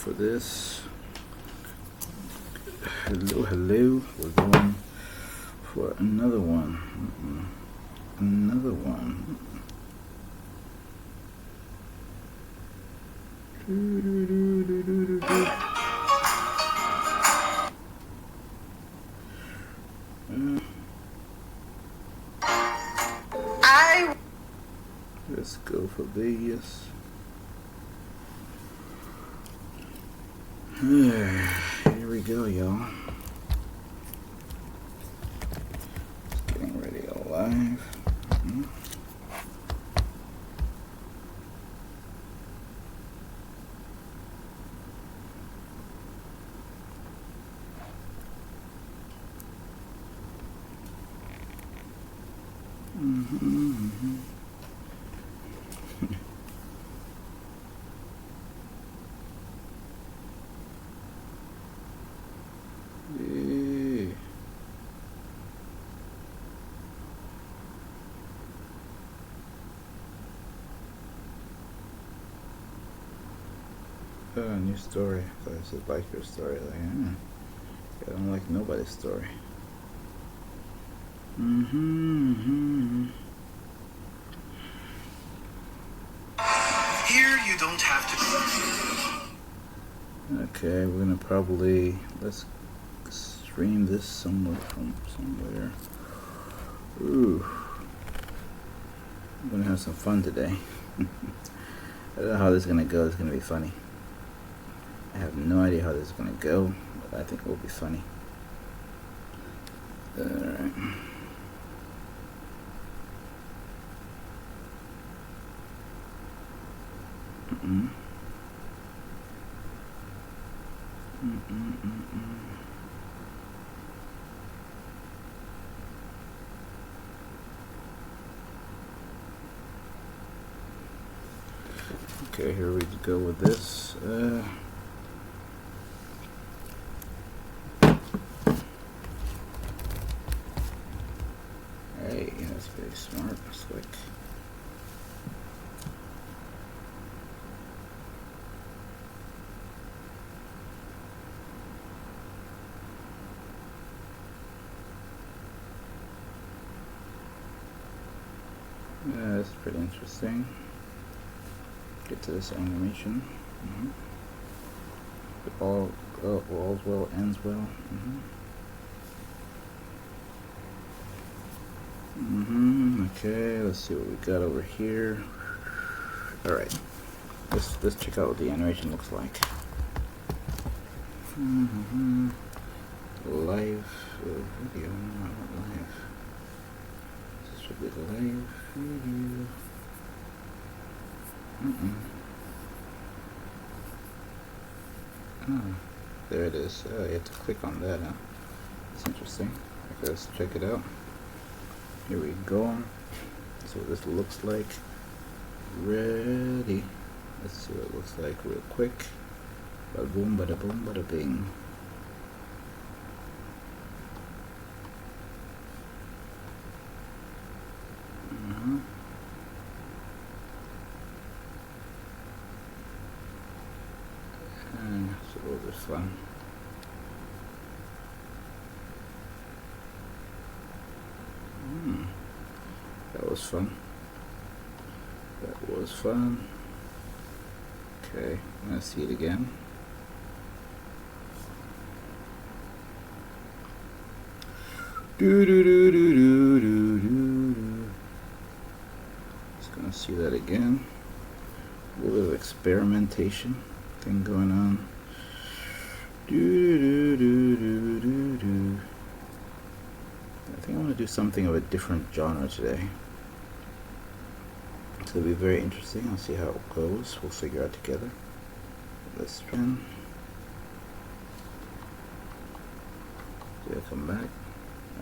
for this. Hello, hello. We're going for another one. Another one. Let's go for Vegas. Here we go, y'all. Just getting ready alive. New story. I thought it said like your story. Like, I don't like nobody's story. Here you don't have to. Okay, we're gonna probably let's stream this somewhere from somewhere. Ooh, I'm gonna have some fun today. I don't know how this is gonna go. It's gonna be funny. I have no idea how this is gonna go, but I think it will be funny. Alright. Okay, here we go with this. Hey, that's very smart, slick. Yeah, that's pretty interesting. Get to this animation. All all's well ends well. Okay, let's see what we got over here. All right, let's check out what the animation looks like. Live video, not live. This should be the live video. Oh, there it is. You have to click on that, huh? That's interesting. Okay, let's check it out. Here we go. That's what this looks like. Ready. Let's see what it looks like real quick. Bada boom, bada boom, bada bing. So those are fun. That was fun. That was fun. Okay, I'm gonna see it again. Just gonna see that again. A little bit of experimentation thing going on. I think I want to do something of a different genre today. So it'll be very interesting. I'll see how it goes. We'll figure out together. Let's spin. Did I come back?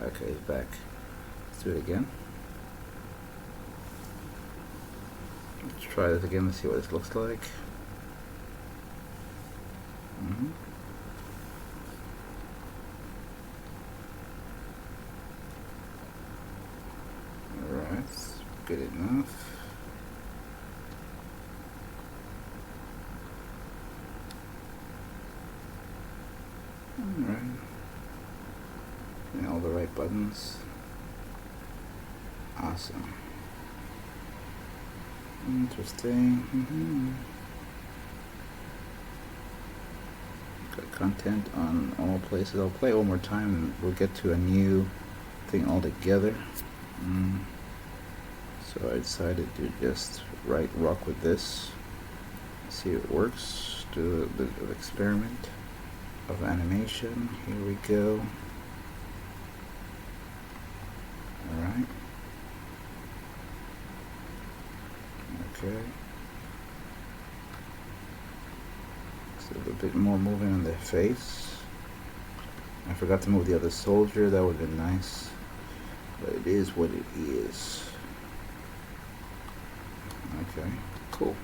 Okay, he's back. Let's do it again. Let's try this again. Let's see what this looks like. Alright, good enough. Alright. And all the right buttons. Awesome. Interesting. Got content on all places. I'll play it one more time and we'll get to a new thing altogether. So I decided to just rock with this. See if it works. Do a bit of experiment of animation. Here we go. Alright. Okay. So a bit more moving on the face. I forgot to move the other soldier. That would have been nice. But it is what it is. Okay, cool.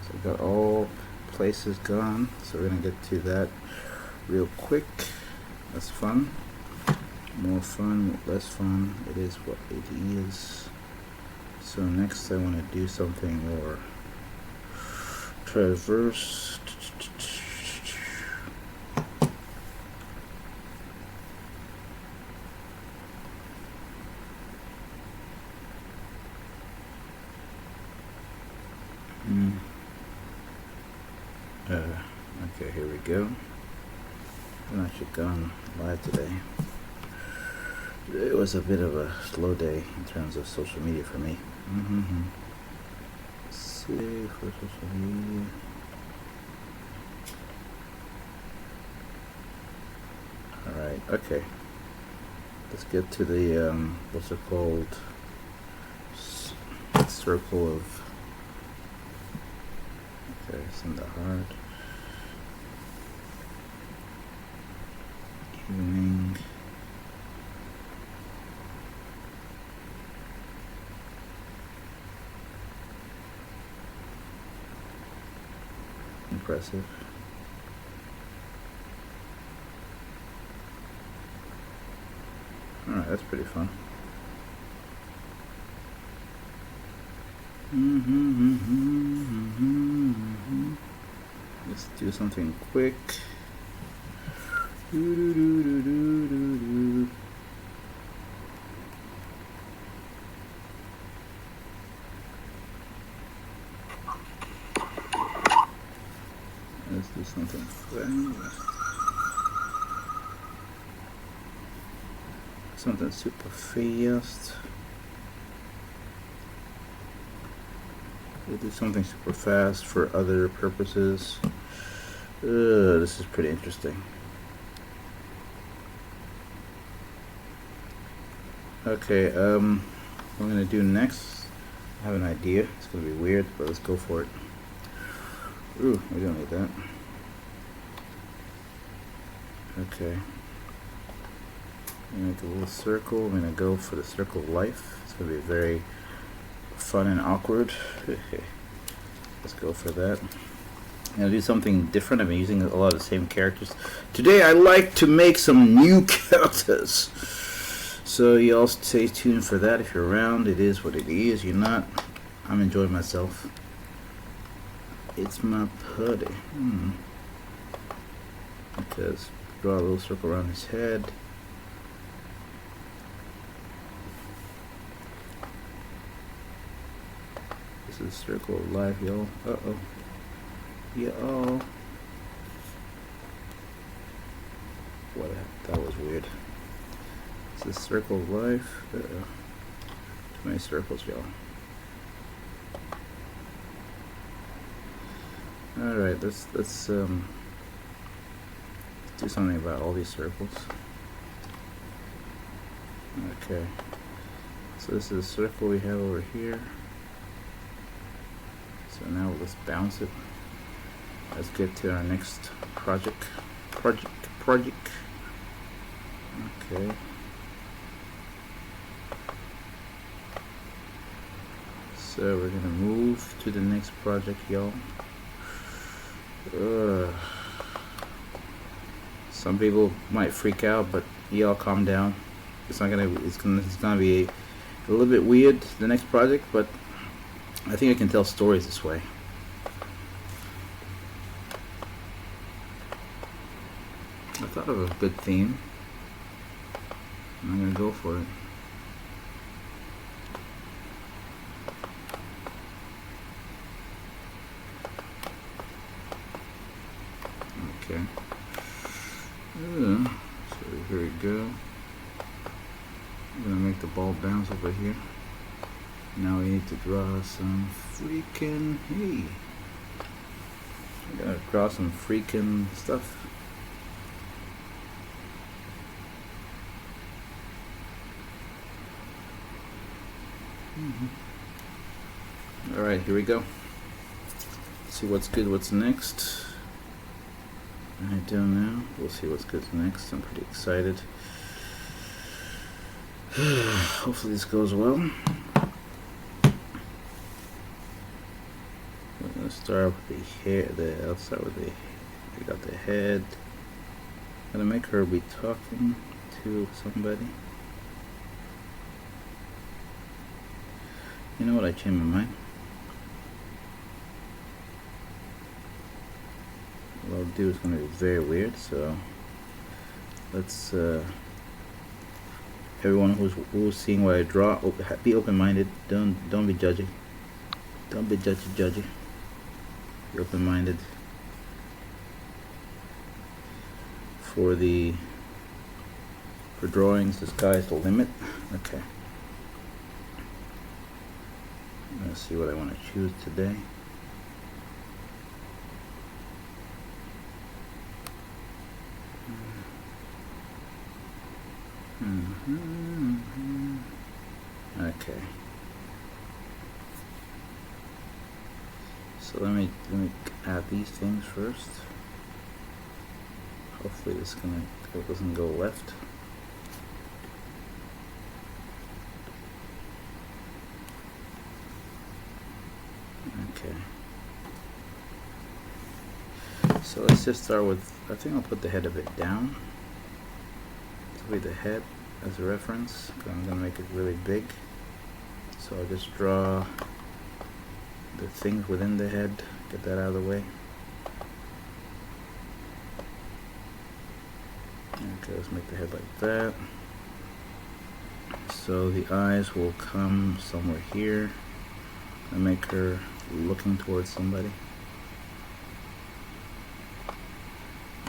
So we've got all places gone. So we're gonna get to that real quick. That's fun. More fun, less fun. It is what it is. So next I want to do something more traverse. Okay, here we go. I'm actually gone live today. It was a bit of a slow day in terms of social media for me. Let's see for social media. Alright, okay. Let's get to the what's it called? Circle of, okay, it's in the heart. Evening. Impressive. Alright, that's pretty fun. Let's do something quick. Let's do something fast. Something super fast. We'll do something super fast for other purposes. This is pretty interesting. Okay, what I'm gonna do next, I have an idea. It's gonna be weird, but let's go for it. Ooh, we don't need that. Okay. Make a little circle. I'm gonna go for the circle of life. It's gonna be very fun and awkward. Let's go for that. I'm gonna do something different. I've been using a lot of the same characters. Today I like to make some new characters. So y'all stay tuned for that if you're around. It is what it is. You're not. I'm enjoying myself. It's my party. Because draw a little circle around his head. This is circle of life, y'all. Uh-oh. Y'all. What the heck? That was weird. This is circle of life. Too many circles, y'all. Alright, let's do something about all these circles. Okay. So this is a circle we have over here. So now let's bounce it. Let's get to our next project. Okay. So we're gonna move to the next project, y'all. Some people might freak out, but y'all calm down. It's gonna be a little bit weird, the next project, but I think I can tell stories this way. I thought of a good theme. I'm gonna go for it. Okay. So here we go. I'm gonna make the ball bounce over here. Now we need to draw some freaking, hey, I gotta draw some freaking stuff. Alright, here we go. Let's see what's good, what's next. I don't know. We'll see what's good next. I'm pretty excited. Hopefully this goes well. Let's start with the hair. I'll start with we got the head. Gonna make her be talking to somebody. You know what? I changed my mind. What I'll do is gonna be very weird. So let's. Everyone who's seeing what I draw, be open-minded. Don't be judgy. Don't be judgy. Be open-minded. For drawings, the sky's the limit. Okay. I'm gonna see what I want to choose today. Okay. So let me add these things first. Hopefully this doesn't go left. Okay. So let's just start with, I think I'll put the head a bit down. This will be the head as a reference. I'm going to make it really big. So I'll just draw the things within the head, get that out of the way. Okay, let's make the head like that. So the eyes will come somewhere here and make her looking towards somebody.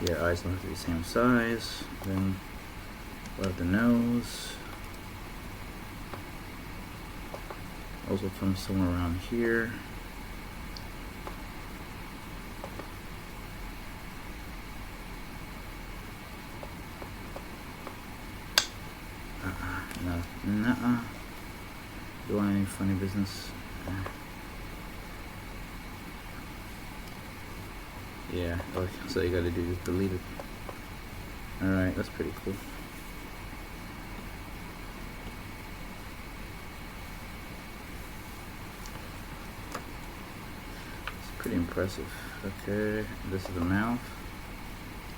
Yeah, eyes don't have to be the same size. Then we'll have the nose. Also come somewhere around here. Nuh-uh. Don't want any funny business. Yeah, okay, so you gotta do is delete it. Alright, that's pretty cool. It's pretty impressive. Okay, this is the mouth.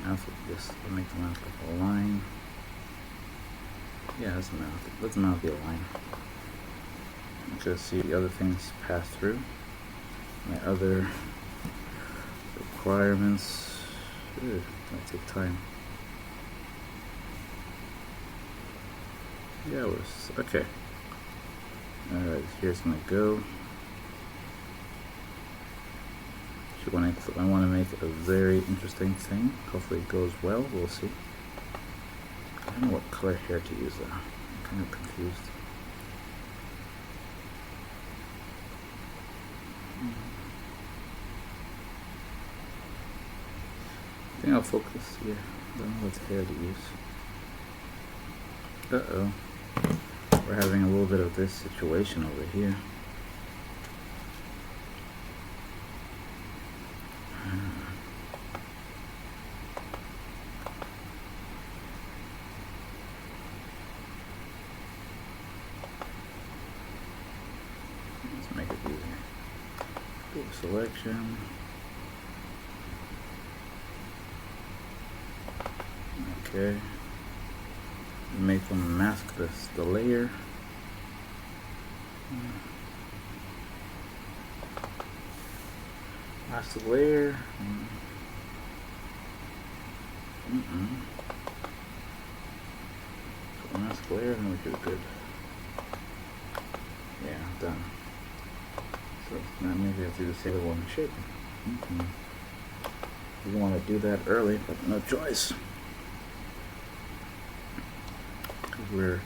Mouth, just make the mouth like a line. Yeah, that's the mouth. Let the mouth be a line. Just see the other things pass through. My other requirements. Ooh, that'll take time. Yeah, okay. Alright, here's gonna go. I want to make a very interesting thing. Hopefully it goes well. We'll see. I don't know what color hair to use though. I'm kind of confused. I think I'll focus here. I don't know what hair to use. Uh-oh. We're having a little bit of this situation over here. Let's make it easier. Go to selection. Okay. Make them mask the layer. Mask the layer. One last glare and we do good. Yeah, done. So now maybe I'll do the other one shape. You don't want to do that early, but no choice. We're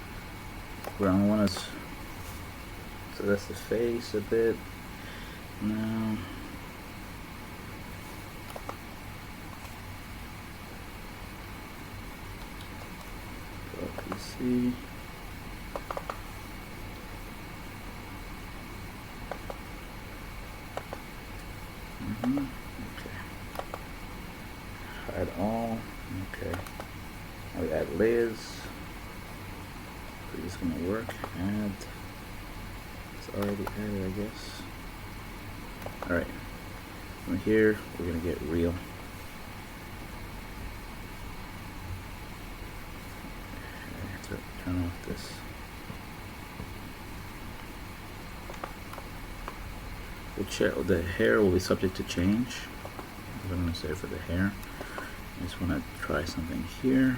on one is, so that's the face a bit. Now PC. Okay. Hide all. Okay. Now we add layers. It's gonna work. Add. It's already added, I guess. All right. From here, we're gonna get real. Turn off this. The hair will be subject to change. What I'm going to say for the hair. I just want to try something here.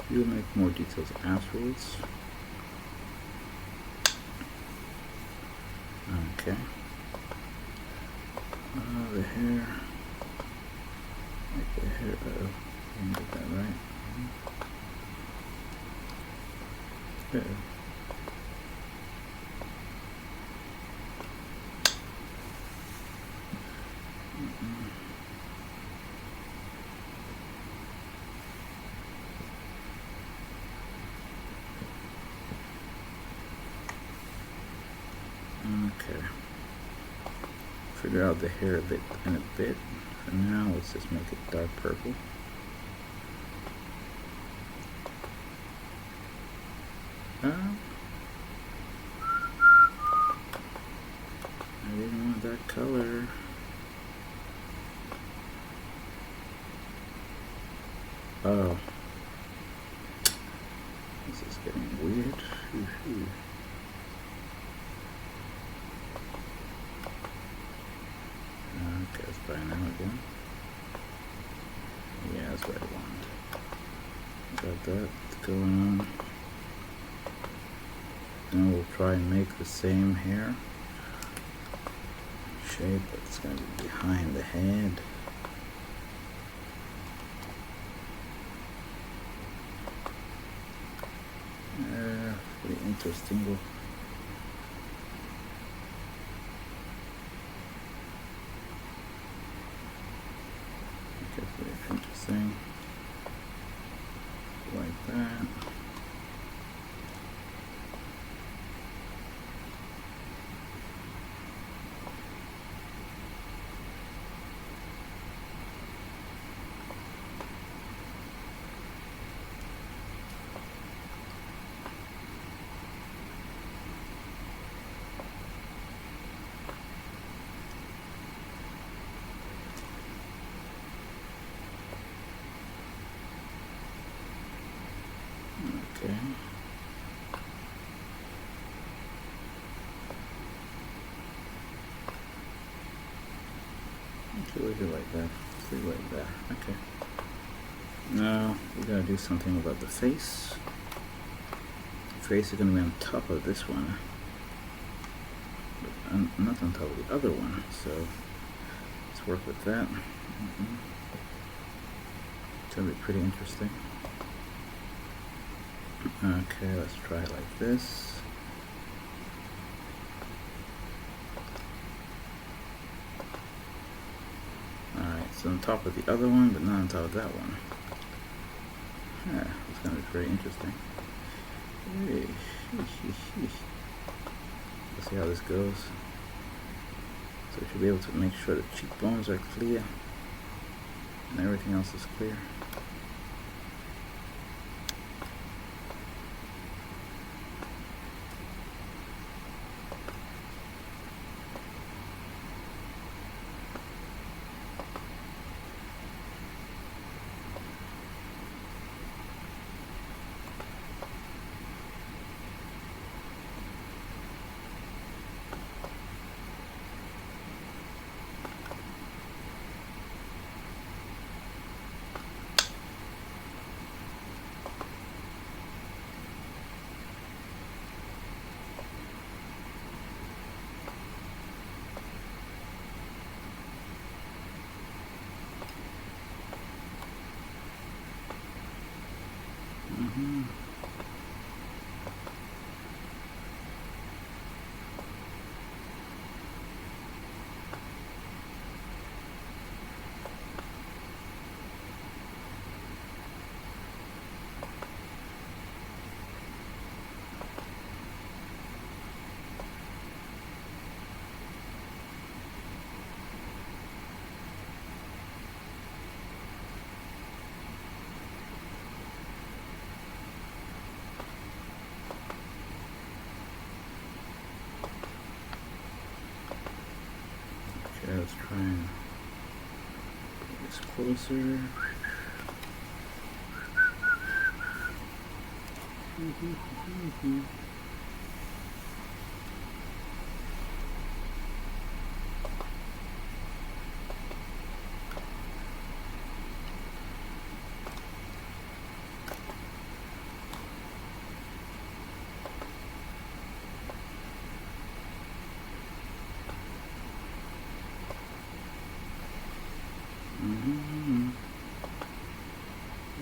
You'll make more details afterwards. Okay. The hair. Make the hair. Didn't get that right. Okay. Figure out the hair in a bit. For now, let's just make it dark purple. I didn't want that color. Oh. This is getting weird. Okay, let's try now again. Yeah, that's what I want. Got that going on. Then we'll try and make the same hair shape, but it's going to be behind the head. Pretty interesting. Okay, pretty interesting. Like that. Okay. Okay, leave it like that. Leave it like that. Okay. Now we gotta do something about the face. The face is gonna be on top of this one, but not on top of the other one. So let's work with that. gonna be pretty interesting. Okay, let's try it like this. Alright, so on top of the other one, but not on top of that one. Yeah, it's gonna be pretty interesting. Hey, let's see how this goes. So we should be able to make sure the cheekbones are clear and everything else is clear. Okay, let's try and get this closer.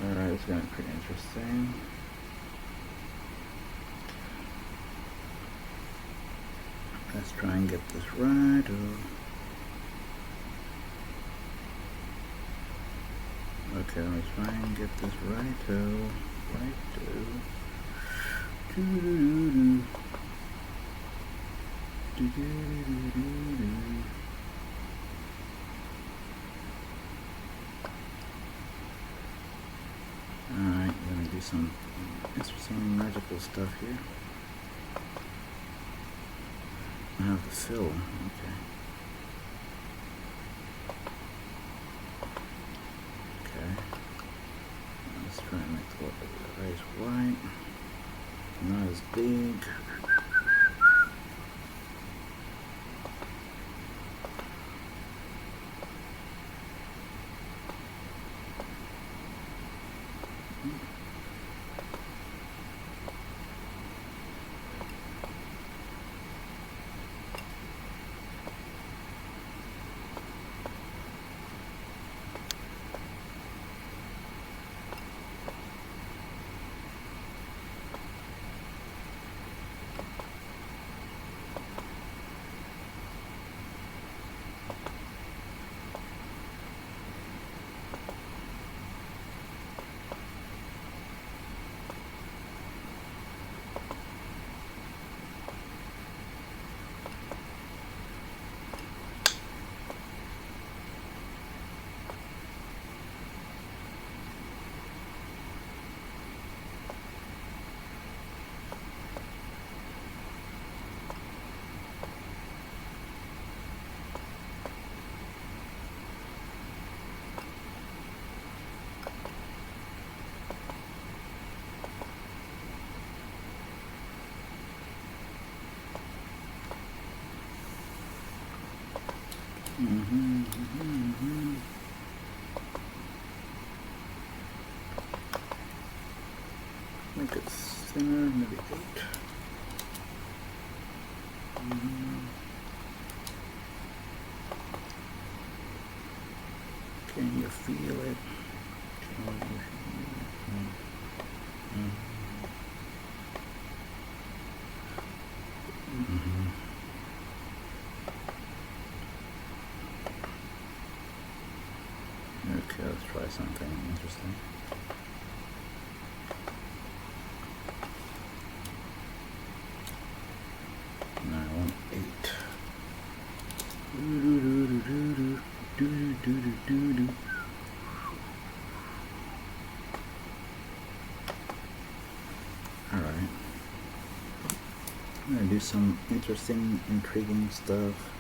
Alright, it's gonna be pretty interesting. Let's try and get this right. Okay, let's try and get this right. Alright, let me do some interesting magical stuff here. I have the fill, okay. Okay. Let's try and make the eyes white. Not as big. Make it thinner, maybe 8. Can you feel it? Okay, let's try something interesting. 918. Alright. I'm gonna do some interesting, intriguing stuff.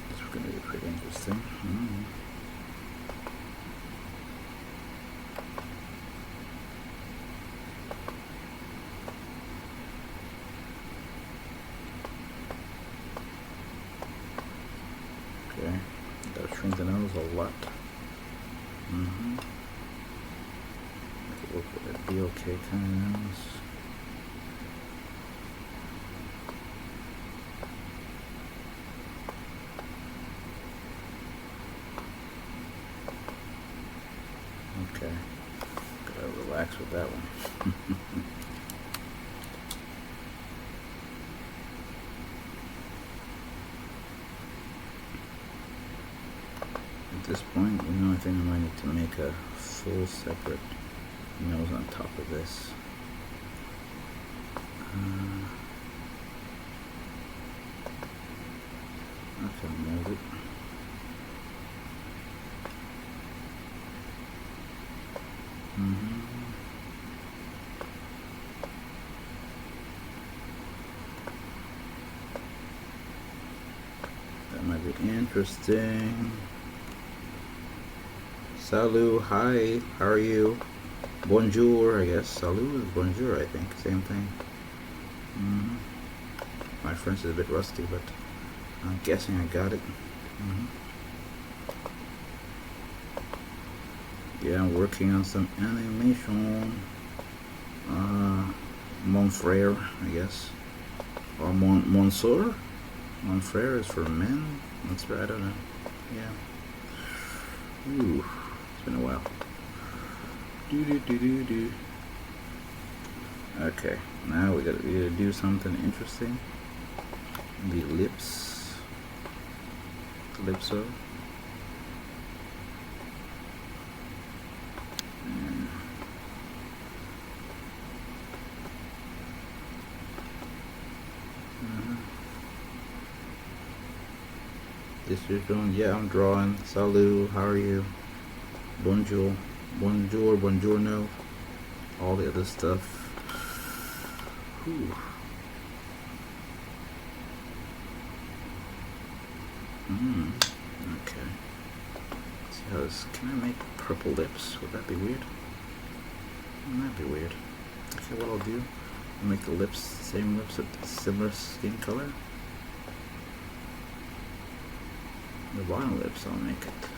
This is going to be pretty interesting. Okay, gotta shrink the nose a lot. Work with a BOK kind of nose. Okay, gotta relax with that one. At this point, I think I might need to make a full separate nose on top of this. I can mold it. That might be interesting. Salut, hi, how are you? Bonjour, I guess. Salut is bonjour, I think. Same thing. My French is a bit rusty, but I'm guessing I got it. Yeah, I'm working on some animation. Mon frere, I guess. Or Monsieur? Mon frere is for men? That's right, I don't know. Yeah. Ooh, it's been a while. Okay, now we gotta do something interesting. The lips. Calypso. This you're doing? Yeah, I'm drawing. Salut, how are you? Bonjour, bonjour, buongiorno, all the other stuff. Whew. Okay. See how this, can I make purple lips? Would that be weird? That'd be weird. Okay, what I'll do, I'll make the lips, same lips, with similar skin color. The bottom lips, I'll make it.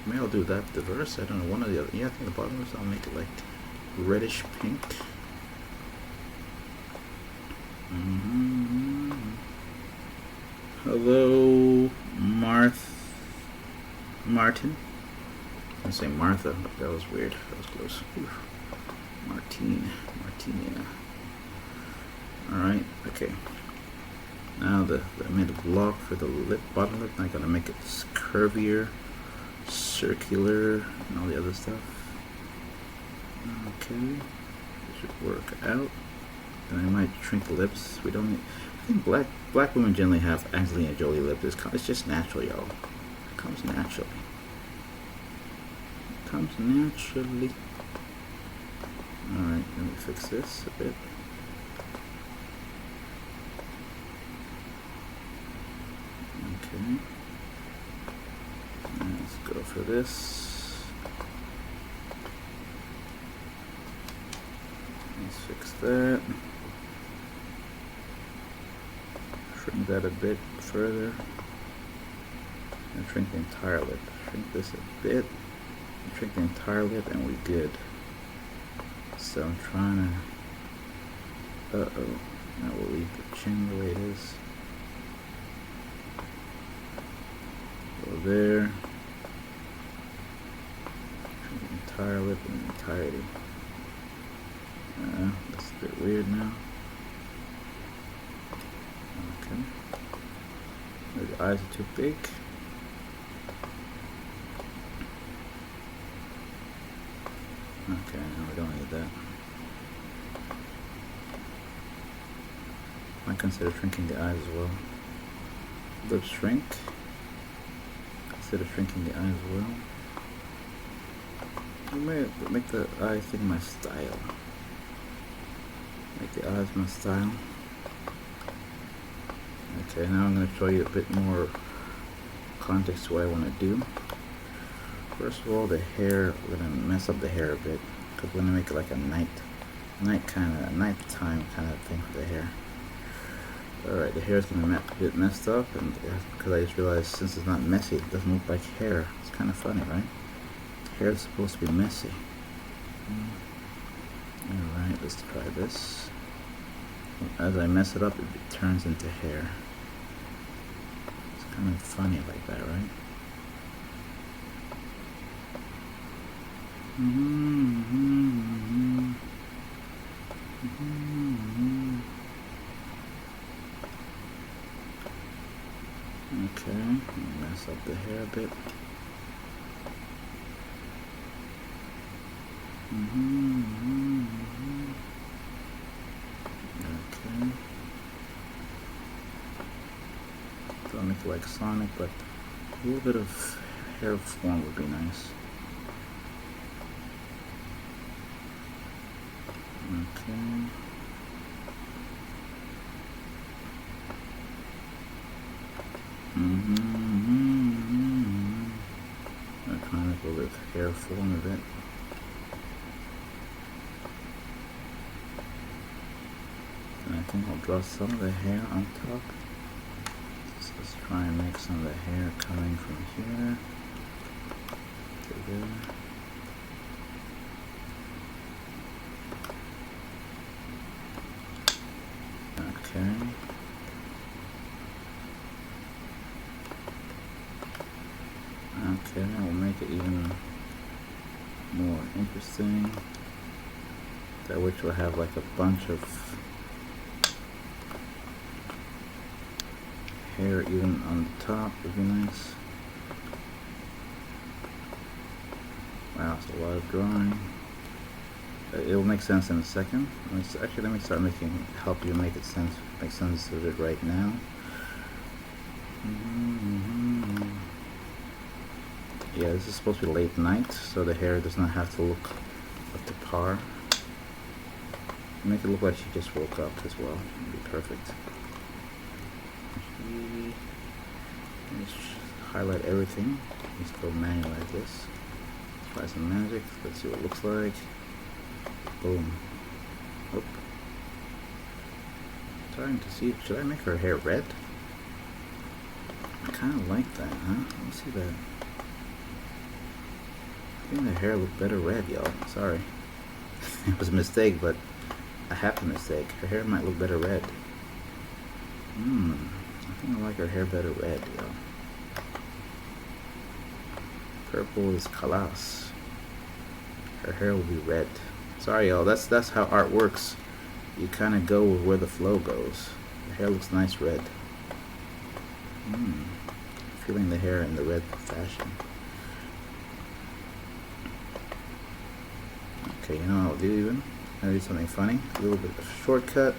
Maybe I'll do that diverse. I don't know, one or the other. Yeah, I think the bottom lips, I'll make it like reddish pink. Hello, Martin. I say Martha, but that was weird. That was close. Martina. Alright, okay. Now I made a block for the lip, bottom lip. Now I'm gonna make it curvier, circular, and all the other stuff. Okay, this should work out. Then I might shrink the lips. We don't need, I think black women generally have Angelina Jolie lips. It's just natural, y'all. It comes naturally. Alright, let me fix this a bit. Okay. Let's go for this. Let's fix that. Shrink that a bit further. And shrink the entire lip. Shrink this a bit. Shrink the entire lip and we're good. So I'm trying to... Now we'll leave the chin the way it is. Go there. Shrink the entire lip in entirety. That's a bit weird now. Okay. The eyes are too big. Okay, no, we don't need that. I consider shrinking the eyes as well. Lips shrink. Consider shrinking the eyes as well. I may make the eyes thing my style. Make the eyes my style. Okay, now I'm going to show you a bit more context to what I want to do. First of all, the hair, we're going to mess up the hair a bit, because we're going to make it like a nighttime kind of thing for the hair. Alright, the hair is going to be a bit messed up, and because I just realized since it's not messy, it doesn't look like hair. It's kind of funny, right? Hair is supposed to be messy. Alright, let's try this. As I mess it up, it turns into hair. It's kind of funny like that, right? Okay, mess up the hair a bit. Okay. Don't make it like Sonic, but a little bit of hair form would be nice. Okay. I'm trying to make a little bit of hair form of it. And I think I'll draw some of the hair on top. So let's try and make some of the hair coming from here to there. Okay. Okay, we'll make it even more interesting. That which will have like a bunch of hair even on the top would be nice. Wow, it's a lot of drawing. It will make sense in a second. Let me start help you make sense of it right now. Yeah, this is supposed to be late night, so the hair does not have to look up to par. Make it look like she just woke up as well. It'd be perfect. Just highlight everything. Let's go manual like this. Try some magic. Let's see what it looks like. Boom. Oop. Trying to see. Should I make her hair red? I kind of like that, huh? Let me see that. I think the hair looked better red, y'all. Sorry. It was a mistake, but I have a mistake. Her hair might look better red. I think I like her hair better red, y'all. Purple is kalas. Her hair will be red. Sorry, y'all. That's how art works. You kind of go with where the flow goes. The hair looks nice red. Feeling the hair in the red fashion. Okay, you know what I'll do even? I'll do something funny. A little bit of a shortcut.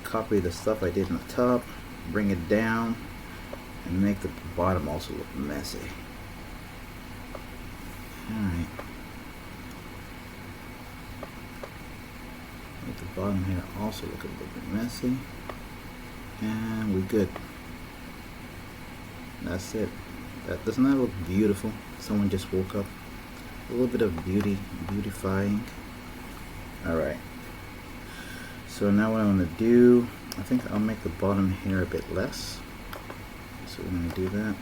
Copy the stuff I did on the top. Bring it down. And make the bottom also look messy. Alright. Make the bottom here also look a little bit messy. And we're good. That's it. Doesn't that look beautiful? Someone just woke up. A little bit of beautifying. Alright. So now what I'm going to do, I think I'll make the bottom hair a bit less. So we're going to do that.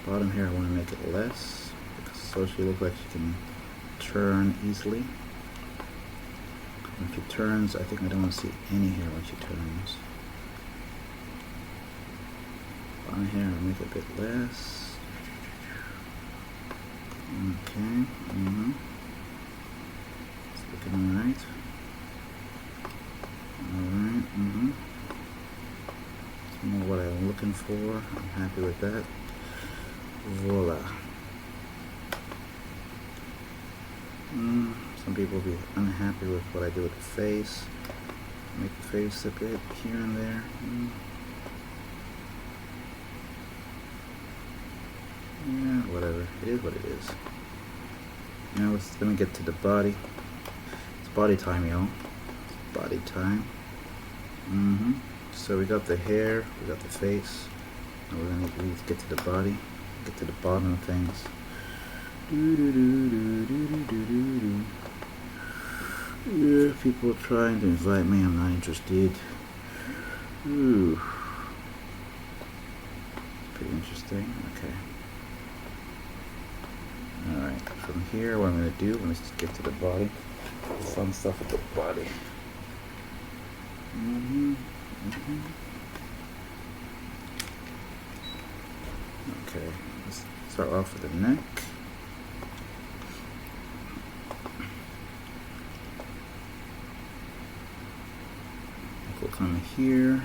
Bottom hair I want to make it less, so she looks like she can turn easily. When she turns, I think I don't want to see any hair when she turns. Bottom hair I'll make it a bit less. Okay. It's looking alright. Alright. That's more what I'm looking for. I'm happy with that. Voila. Some people will be unhappy with what I do with the face. Make the face a bit here and there. Yeah, whatever. It is what it is. Now let me get to the body. It's body time, y'all. It's body time. So we got the hair, we got the face. Now we're gonna need to get to the body, get to the bottom of things. Yeah, people are trying to invite me. I'm not interested. Ooh, pretty interesting. Okay. Alright, from here, what I'm going to do, let me just get to the body. Fun stuff with the body. Okay, let's start off with the neck. We'll come here.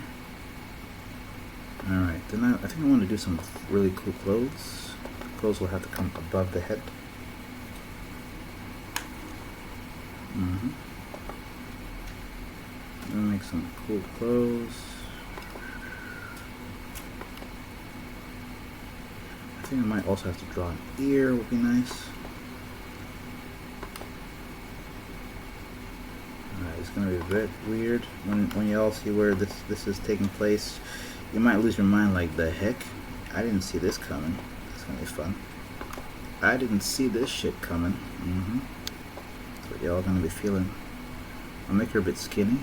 Alright, then I think I want to do some really cool clothes. Clothes will have to come above the head. I'm gonna make some cool clothes. I think I might also have to draw an ear, would be nice. Alright, it's gonna be a bit weird when y'all see where this is taking place. You might lose your mind like, the heck? I didn't see this coming. It's gonna be fun. I didn't see this shit coming. That's what y'all gonna be feeling. I'll make her a bit skinny.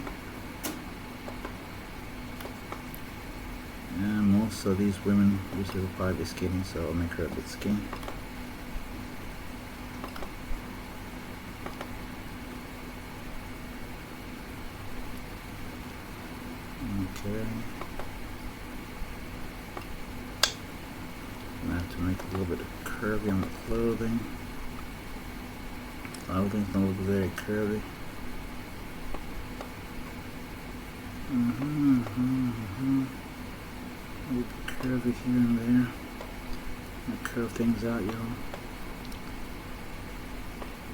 And most of these women usually will probably be skinny, so I'll make her a bit skinny. Okay. I have to make a little bit of curvy on the clothing. Clothing's gonna look very curvy. A little bit curvy here and there. I'll curve things out, y'all.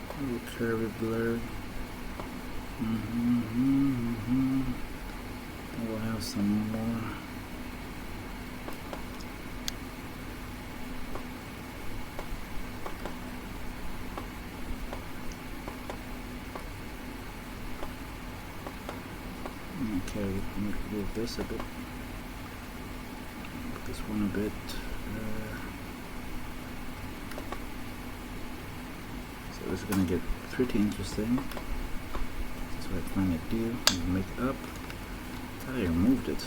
A little curvy, blurry. We'll have some more. this a bit. Make this one a bit. So this is going to get pretty interesting. That's what I plan to do. Make it up. I thought I removed it.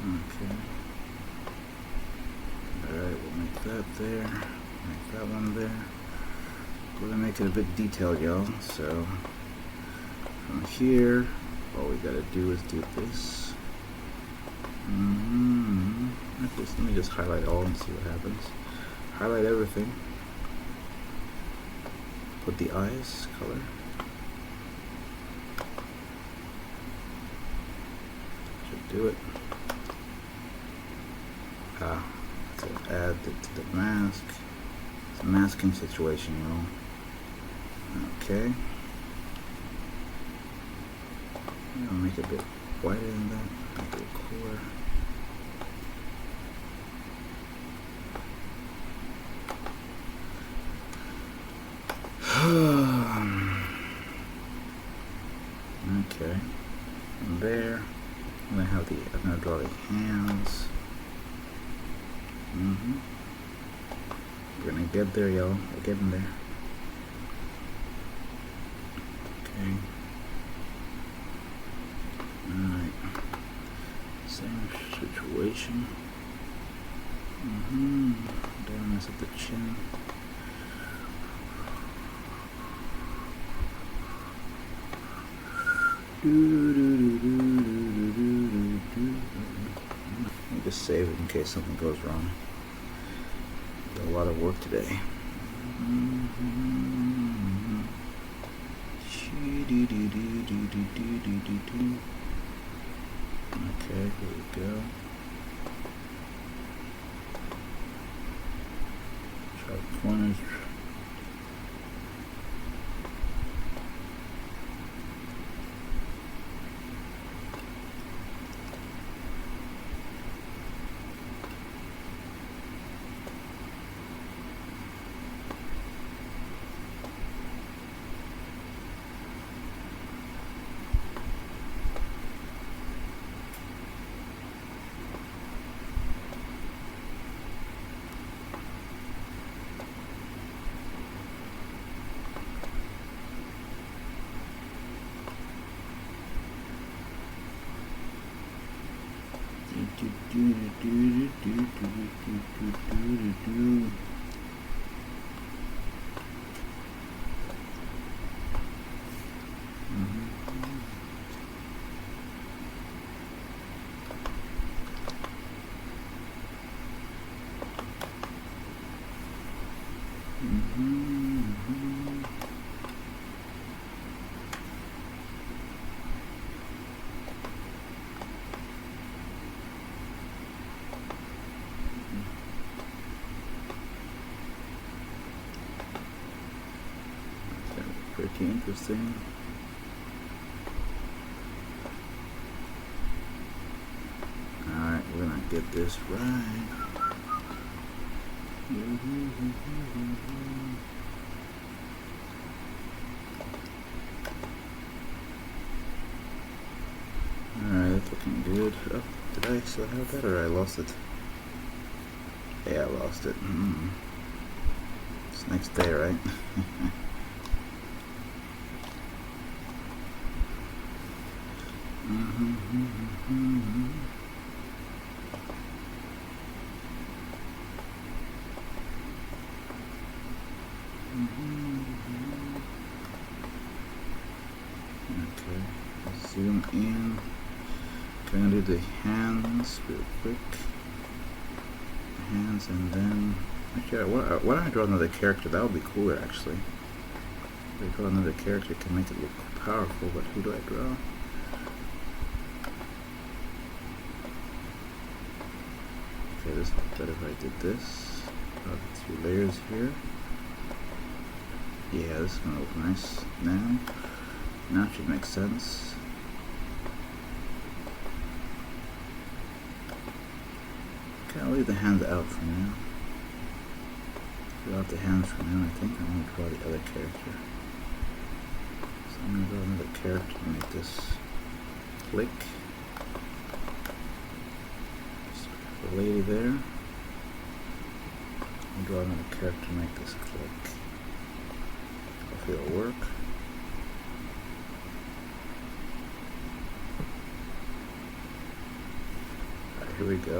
Okay. Alright, we'll make that there. Make that one there. We're going to make it a bit detailed, y'all. So from here, all we got to do is do this. Let me just highlight all and see what happens. Highlight everything. Put the eyes color. Should do it. To add it to the mask. It's a masking situation, y'all. Okay. I'll make it a bit wider than that. Make it cooler. Okay. And there, I'm gonna draw the hands. We're gonna get there, y'all. We're getting there. Okay. Alright. Same situation. Don't mess up the chin. Let me just save it in case something goes wrong. Got a lot of work today. Okay, here we go. Sharp corners. Pretty interesting. Alright, we're gonna get this right. Alright, that's looking good. Oh, did I still have that or I lost it? Yeah, I lost it. It's next day, right? Okay, zoom in. Gonna do the hands real quick. Hands and then actually, why don't I draw another character? That would be cooler actually. If I draw another character, it can make it look powerful. But who do I draw? Okay, this would be better if I did this. Two layers here. Yeah, this is gonna look nice now. Now it should make sense. Okay, I'll leave the hands out for now. Draw out the hands for now, I think. I'm gonna draw the other character. So I'm going to draw another character to make this click. The lady there. I'll draw another character to make this click. Hopefully it'll work. Alright, here we go.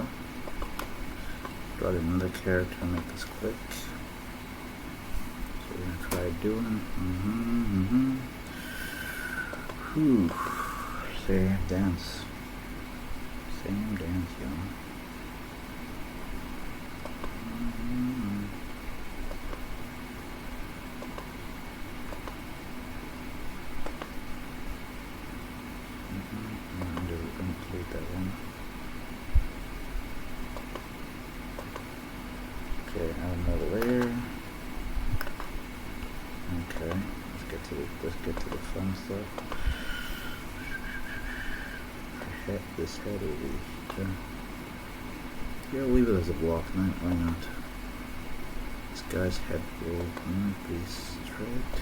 Draw another character to make this click. So we're gonna try doing. Whew. Same dance. Same dance, y'all. Delete that one. Okay, add another layer. Okay, let's get to the fun stuff. This head will be done. Yeah, I'll leave it as a block. Why not? This guy's head will not be straight.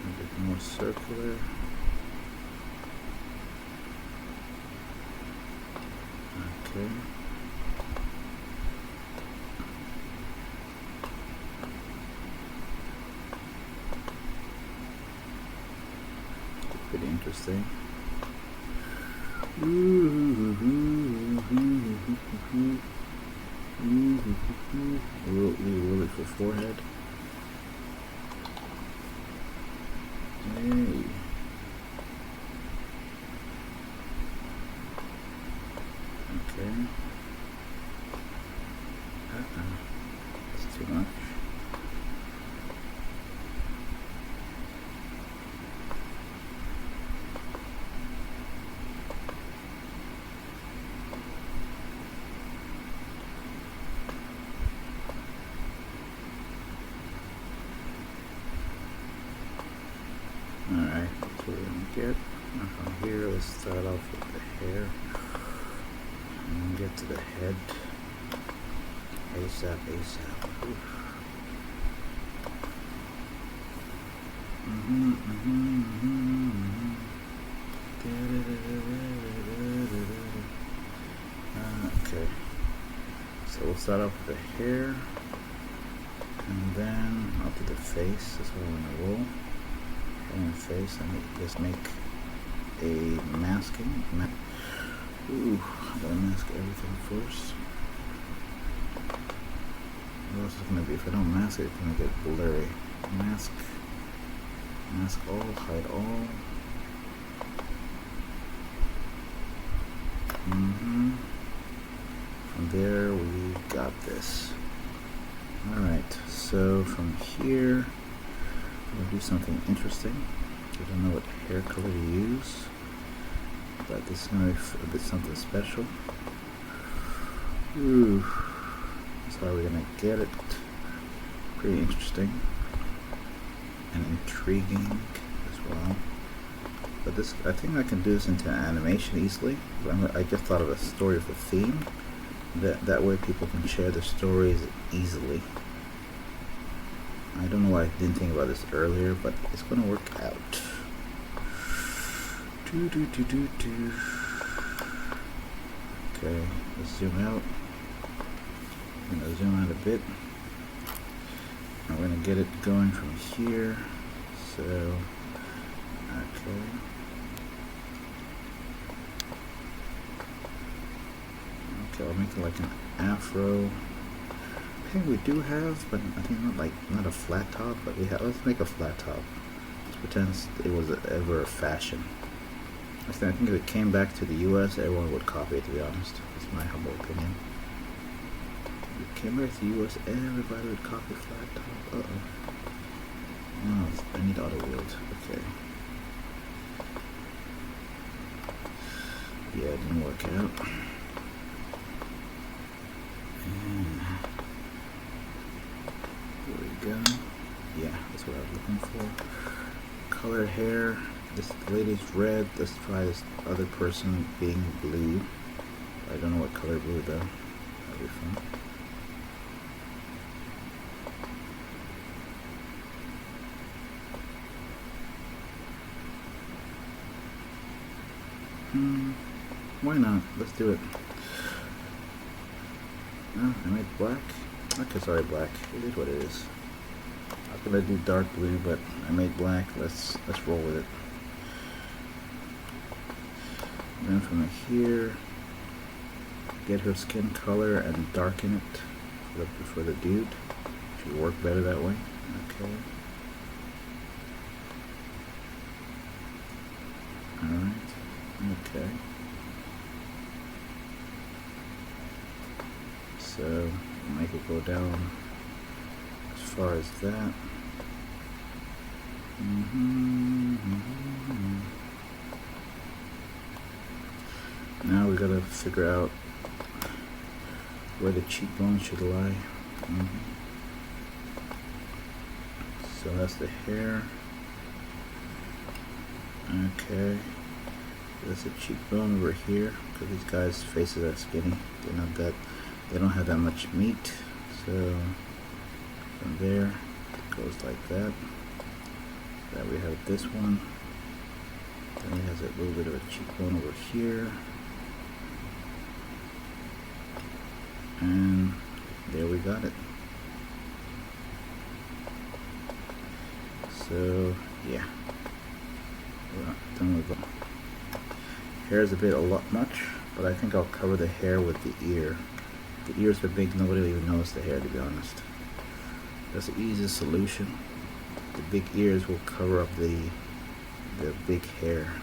A bit more circular. Okay. Pretty interesting. Roll it for forehead. Hey. Okay. That's too much. Alright, that's what we're gonna get. Now from here, let's start off with the hair. And then get to the head. ASAP. Oof. Okay. So we'll start off with the hair. And then I'll do the face. That's what I'm gonna roll. And face, and just make a masking. Ooh, I'm gonna mask everything first. What else is it gonna be? If I don't mask it, it's gonna get blurry. Mask all, hide all. From there, we got this. Alright, so from here, we'll do something interesting. I don't know what hair color to use, but this is going to be a bit something special. Ooh, that's how we're going to get it. Pretty interesting and intriguing as well. But this, I think I can do this into animation easily. I just thought of a story for theme. That way people can share their stories easily. I don't know why I didn't think about this earlier, but it's going to work out. Okay, let's zoom out. I'm going to zoom out a bit. I'm going to get it going from here. So, okay. Okay, I'll make it like an afro. I think we do have, but I think not a flat top, but we have. Let's make a flat top. Let's pretend it was ever a fashion. I think if it came back to the U.S., everyone would copy it. To be honest, that's my humble opinion. If it came back to the U.S., everybody would copy flat top. Oh, I need auto wield. Okay. Yeah, it didn't work out. There we go. Yeah, that's what I was looking for. Colored hair. This lady's red. Let's try this other person being blue. I I don't know what color blue though. That'd be fun. Why not? Let's do it. Oh, I made black. Okay, sorry, black. It is what it is. I was gonna do dark blue, but I made black. Let's roll with it. And then from here, get her skin color and darken it for the dude. Should work better that way. Okay. Alright. Okay. So make it go down as far as that. Now we gotta figure out where the cheekbone should lie. So that's the hair. Okay. There's a cheekbone over here because these guys' faces are skinny. They don't have that much meat. So from there it goes like that. Then we have this one. Then it has a little bit of a cheekbone over here. And there we got it. So yeah, we're done with that. Hair is a lot much, but I think I'll cover the hair with the ear. The ears are big, nobody will even notice the hair, to be honest. That's the easiest solution. The big ears will cover up the big hair.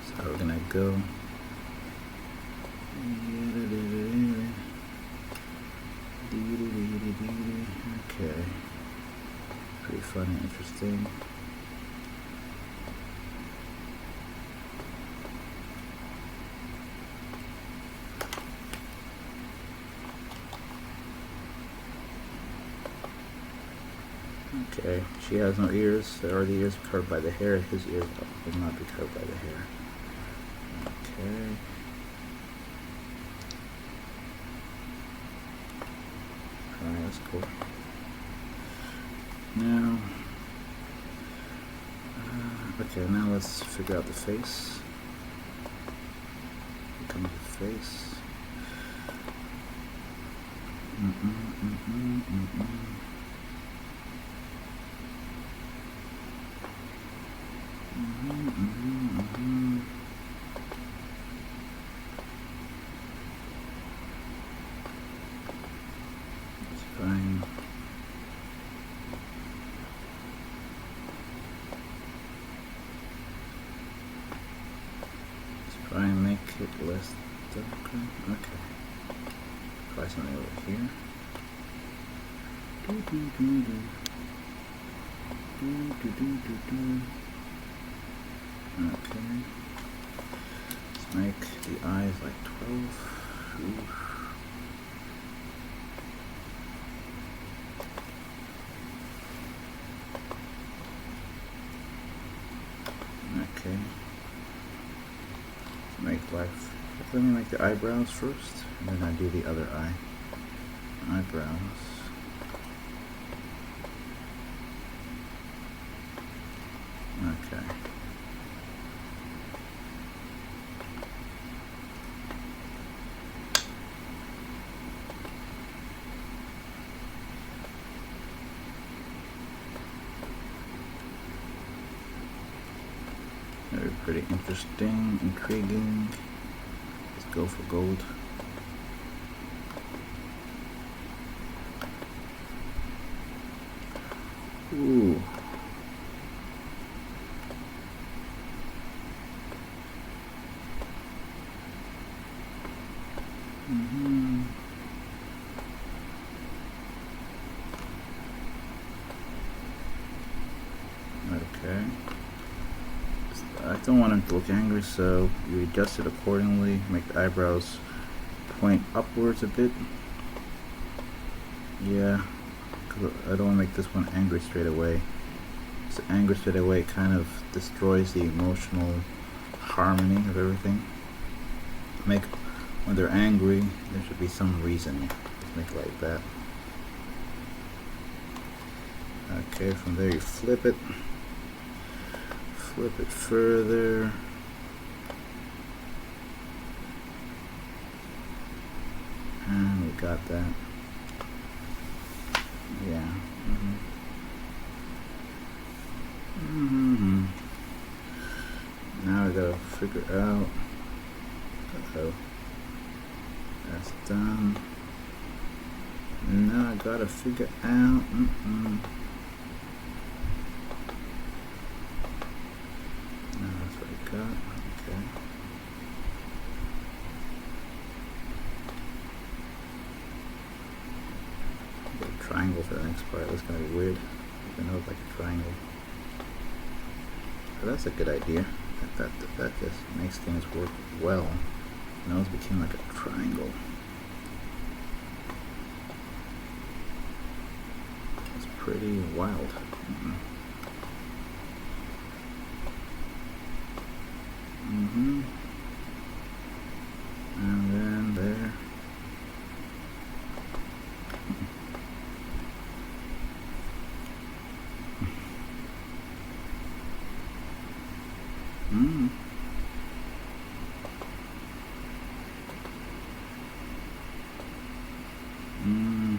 So we're gonna go. Okay, pretty fun and interesting. Okay, she has no ears. There are the ears covered by the hair. His ears will not be covered by the hair. Okay. Alright, that's cool. Now, okay, now let's figure out the face. Here comes the face. It's fine. Let's try and make it less darker. Okay. Try something over here. Okay. Let's make the eyes like 12. Oof. Okay. Let me make the eyebrows first, and then I do the other eye. Eyebrows. Okay. Very pretty interesting, intriguing. Let's go for gold. Ooh. Okay. I don't want him to look angry, so you adjust it accordingly. Make the eyebrows point upwards a bit. Yeah, 'cause I don't want to make this one angry straight away. So angry straight away kind of destroys the emotional harmony of everything. Make when they're angry, there should be some reason. Just make it like that. Okay, from there you flip it further. And we got that. Yeah. Now we gotta figure out. Uh-oh. That's done. Now I gotta figure out. That's what I got. Okay. Get a triangle for the next part. That's gonna be weird. I know it's like a triangle. But that's a good idea. That just makes things work well. Now it became like a triangle. It's pretty wild. And then there.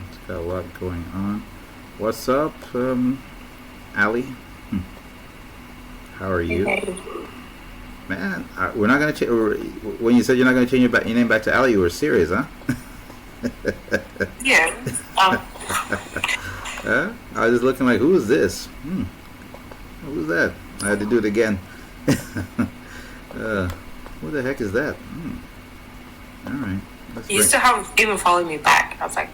It's got a lot going on. What's up, Ali? How are you? Man, we're not gonna change. When you said you're not gonna change your name back to Ali, you were serious, huh? Yeah. I was just looking like, who is this? Who's that? I had to do it again. Who the heck is that? All right. You still haven't even followed me back. I was like,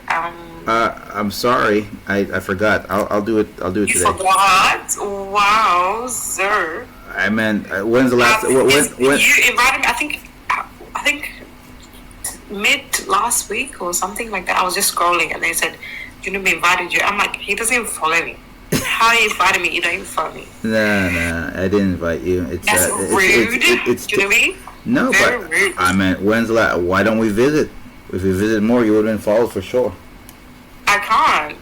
I'm sorry. I forgot. I'll do it. I'll do it today. You forgot? Wow, sir. I meant, when's the last? When you invited me? I think mid last week or something like that. I was just scrolling and they said, "Junubi invited you." I'm like, he doesn't even follow me. How you invited me? You don't even follow me. No, I didn't invite you. That's rude. It's Junubi. No, very but rude. I meant, when's the last? Why don't we visit? If we visit more, you would have been followed for sure. I can't.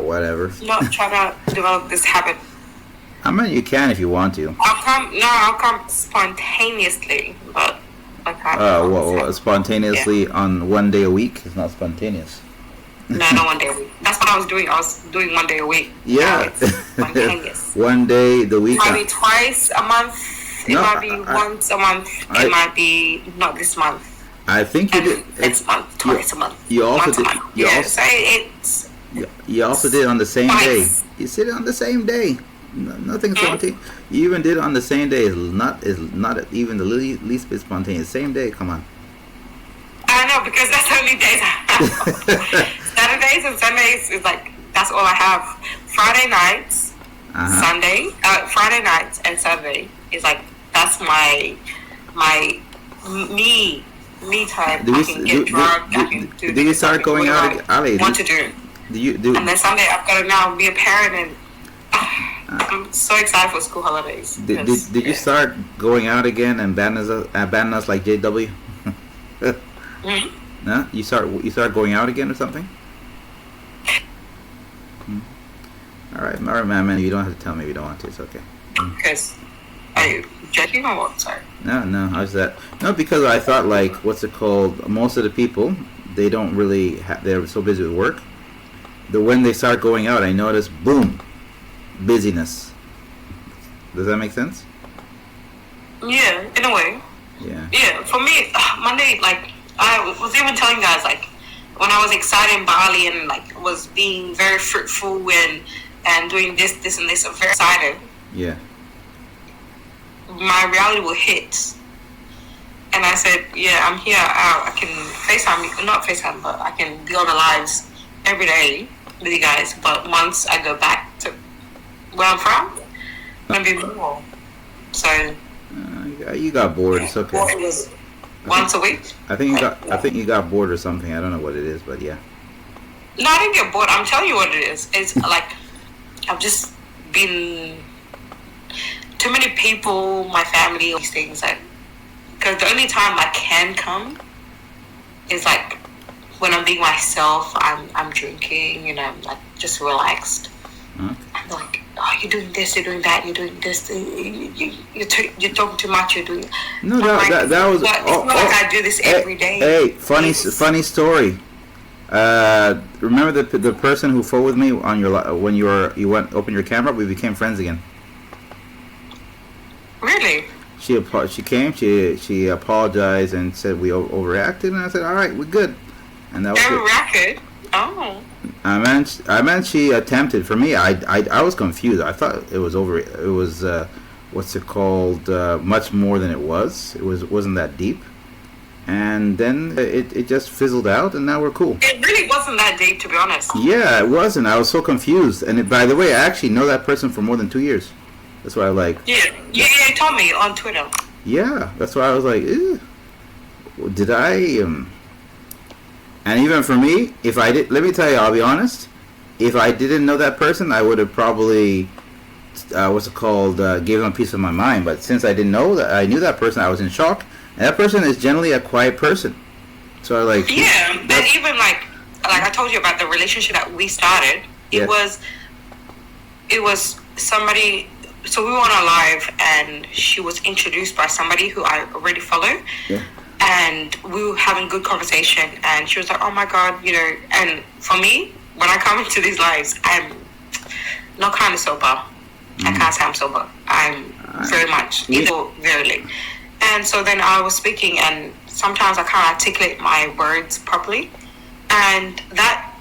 Whatever. I'm not trying to develop this habit. I mean, you can if you want to. I'll come spontaneously, but I can't. Well, spontaneously on one day a week is not spontaneous. No, not 1 day a week. That's what I was doing. I was doing 1 day a week. Yeah. Spontaneous. 1 day the week. It might be twice a month. It might be once a month. It might be not this month. I think you did. Next month, twice a month. You also did. You also did on the same day. You did it on the same day. Nothing spontaneous. You even did it on the same day. Is not even the least bit spontaneous. Same day. Come on. I know, because that's the only days I have. Saturdays and Sundays is like, that's all I have. Friday nights, Friday nights and Saturday is like, that's my me time. I can get drunk. I can do. Do you start going out? Ali, want to do? And then Sunday I've got to now be a parent, and I'm so excited for school holidays. Did you start going out again and abandoning us like JW? No, you start going out again or something? All right, man. You don't have to tell me if you don't want to. It's okay. Because are you judging or what? Sorry. No. How's that? No, because I thought, like, what's it called? Most of the people, they don't really. They're so busy with work. When they start going out, I notice, boom, busyness. Does that make sense? Yeah, in a way. Yeah. Yeah, for me, Monday, like, I was even telling guys, like, when I was excited in Bali and, like, was being very fruitful and doing this, and this, I'm very excited. Yeah. My reality will hit. And I said, yeah, I'm here. I can FaceTime, not FaceTime, but I can be on the lives every day with you guys. But once I go back to where I'm from, I'm going to be more. So. You got bored. It's okay. It was once a week. I think you got bored or something. I don't know what it is, but yeah. No, I didn't get bored. I'm telling you what it is. It's like I've just been too many people, my family, all these things. Like, because the only time I can come is like when I'm being myself. I'm drinking, like just relaxed. Okay. I'm like, oh, you're doing this, you're doing that, you're doing this. You're talking too much. You're doing. No, that was. But it's not like I do this every day. Hey, funny story. Remember the person who fought with me on your when you went open your camera? We became friends again. Really? She came. She apologized and said we overreacted, and I said, all right, we're good. And that was overreacted. Oh. I meant she attempted. For me, I was confused. I thought it was over. It was what's it called? Much more than it was. It wasn't that deep. And then it just fizzled out, and now we're cool. It really wasn't that deep, to be honest. Yeah, it wasn't. I was so confused. And by the way, I actually know that person for more than 2 years. That's why I like. Yeah, you told me on Twitter. Yeah, that's why I was like, ew. Did I? And even for me, if I did, let me tell you, I'll be honest. If I didn't know that person, I would have probably, gave them a piece of my mind. But since I didn't know that, I knew that person, I was in shock. And that person is generally a quiet person. So I like. Yeah, and even like I told you about the relationship that we started. It was somebody. So we were on a live, and she was introduced by somebody who I already follow. Yeah. And we were having good conversation, and she was like, "Oh my God, And for me, when I come into these lives, I'm not kind of sober. I can't say I'm sober. I'm very much either very late. And so then I was speaking, and sometimes I can't articulate my words properly. And that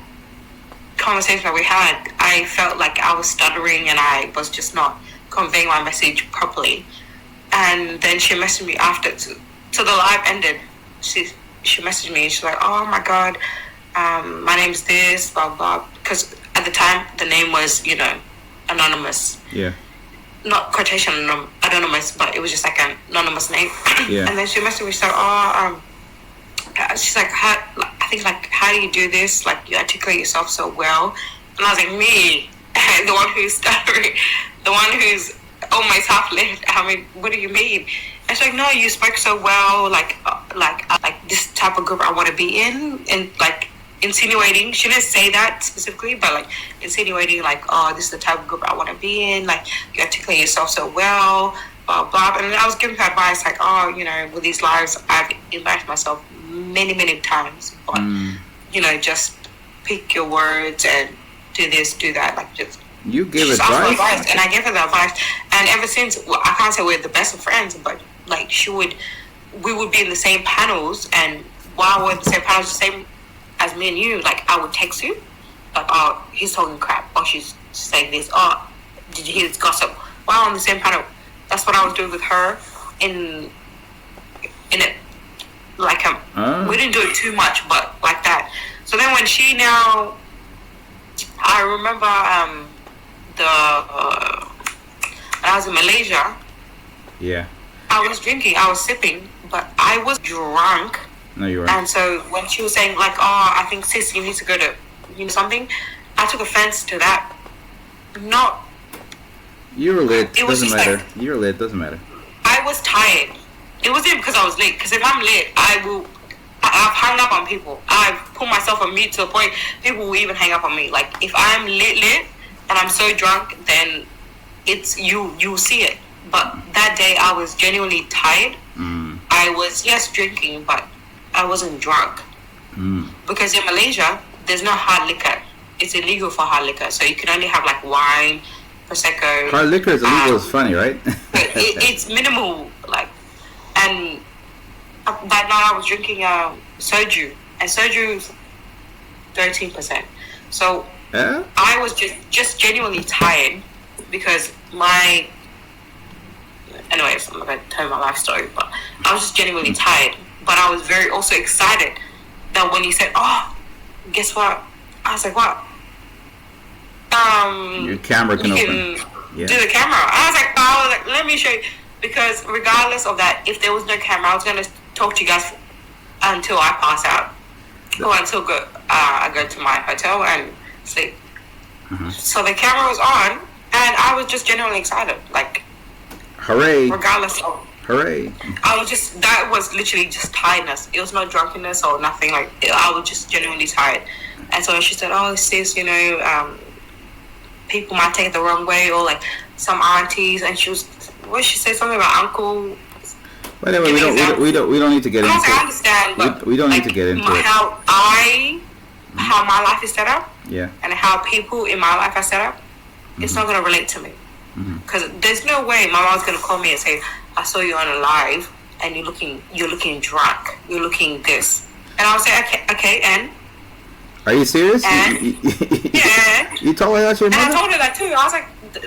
conversation that we had, I felt like I was stuttering, and I was just not conveying my message properly. And then she messaged me after. So the live ended. She messaged me, and she's like, "Oh my God, my name's this, blah blah." Because at the time the name was, anonymous. Yeah. Not quotation anonymous, but it was just like an anonymous name. Yeah. And then she messaged me, she's like, she's like, how do you do this? Like, you articulate yourself so well. And I was like, me, the one who's stuttering, the one who's almost half lit. I mean, what do you mean? And she's like, no, you spoke so well, like this type of group I want to be in, and like insinuating. She didn't say that specifically, but like insinuating, like, oh, this is the type of group I want to be in. Like, you articulate yourself so well, blah blah. And I was giving her advice, like, oh, with these lives, I've embarrassed myself many times, but just pick your words and do this, do that, like just. You give advice, and I gave her the advice, and ever since, I can't say we're the best of friends, but like we would be in the same panels, and while we're in the same panels, the same as me and you, like I would text you, like, oh, he's talking crap, or she's saying this, oh, did you hear this gossip? While on the same panel, that's what I was doing with her in it, like we didn't do it too much, but like that. So then when I remember when I was in Malaysia. Yeah. I was drinking, I was sipping, but I was drunk. No, you weren't. And so when she was saying, like, oh, I think, sis, you need to go to something, I took offense to that. Not. You were lit. It was doesn't just matter. like, You were lit. Doesn't matter. I was tired. It wasn't because I was late. Because if I'm lit, I've hung up on people. I've put myself on mute to the point people will even hang up on me. Like, if I'm lit, and I'm so drunk, then it's you'll see it. But that day I was genuinely tired. I was, yes, drinking, but I wasn't drunk. Because in Malaysia, there's no hard liquor. It's illegal for hard liquor. So you can only have like wine, Prosecco. Hard liquor is illegal. It's funny, right? It's minimal. Like, and that night I was drinking soju. And soju is 13%. So I was just genuinely tired because anyways, I'm not going to tell you my life story, but I was just genuinely tired. But I was very also excited that when he said, oh, guess what? I was like, what? Your camera can open. Do the camera. I was like, let me show you. Because regardless of that, if there was no camera, I was going to talk to you guys until I pass out. Or until I go to my hotel and sleep. So the camera was on, and I was just genuinely excited. Like, Hooray! regardless of. Hooray! That was literally just tiredness. It was not drunkenness or nothing. Like, I was just genuinely tired. And so she said, oh, sis, people might take it the wrong way, or like some aunties. And she said something about uncle. Whatever, we don't need to get into it. I understand, but we don't need to get into it. How my life is set up, yeah, and how people in my life are set up, it's not going to relate to me. Because there's no way my mom's going to call me and say, I saw you on a live and you're looking drunk, you're looking this, and I'll say, okay, and are you serious? And yeah, you told her that's your mother? And I told her that too. I was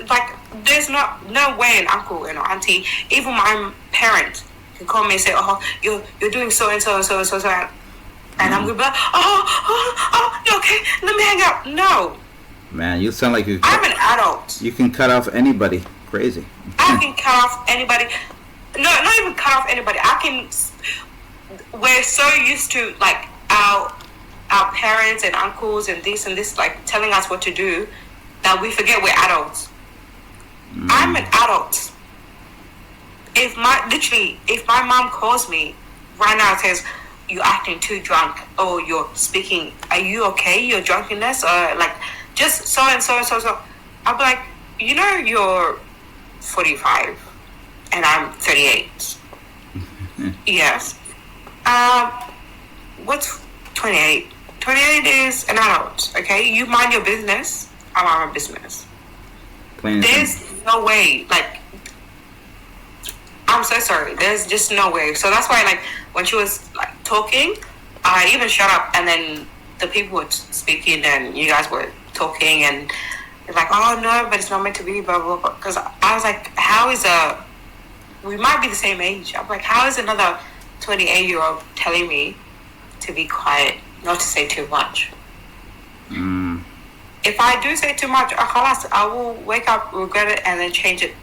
like, there's no way an uncle and an auntie, even my parents, can call me and say, oh, you're doing so and so and so and so, and I'm gonna be like, oh, you okay? Let me hang out. No. Man, you sound like I'm an adult. You can cut off anybody. Crazy. I can cut off anybody. No, not even cut off anybody. We're so used to like our parents and uncles and this like telling us what to do that we forget we're adults. I'm an adult. If my mom calls me right now and says, you're acting too drunk, or you're speaking, are you okay? Your drunkenness, or like just so and so and so. I'll be like, you're 45 and I'm 38. Yes. What's 28? 28 is an adult, okay? You mind your business, I mind my business. There's no way, like, I'm so sorry. There's just no way. So that's why, like, when she was like talking, I even shut up, and then the people were speaking, and you guys were talking, and you're like, oh no, but it's not meant to be, blah blah blah. Because I was like, we might be the same age. I'm like, how is another 28-year-old telling me to be quiet, not to say too much? If I do say too much, I will wake up, regret it, and then change it.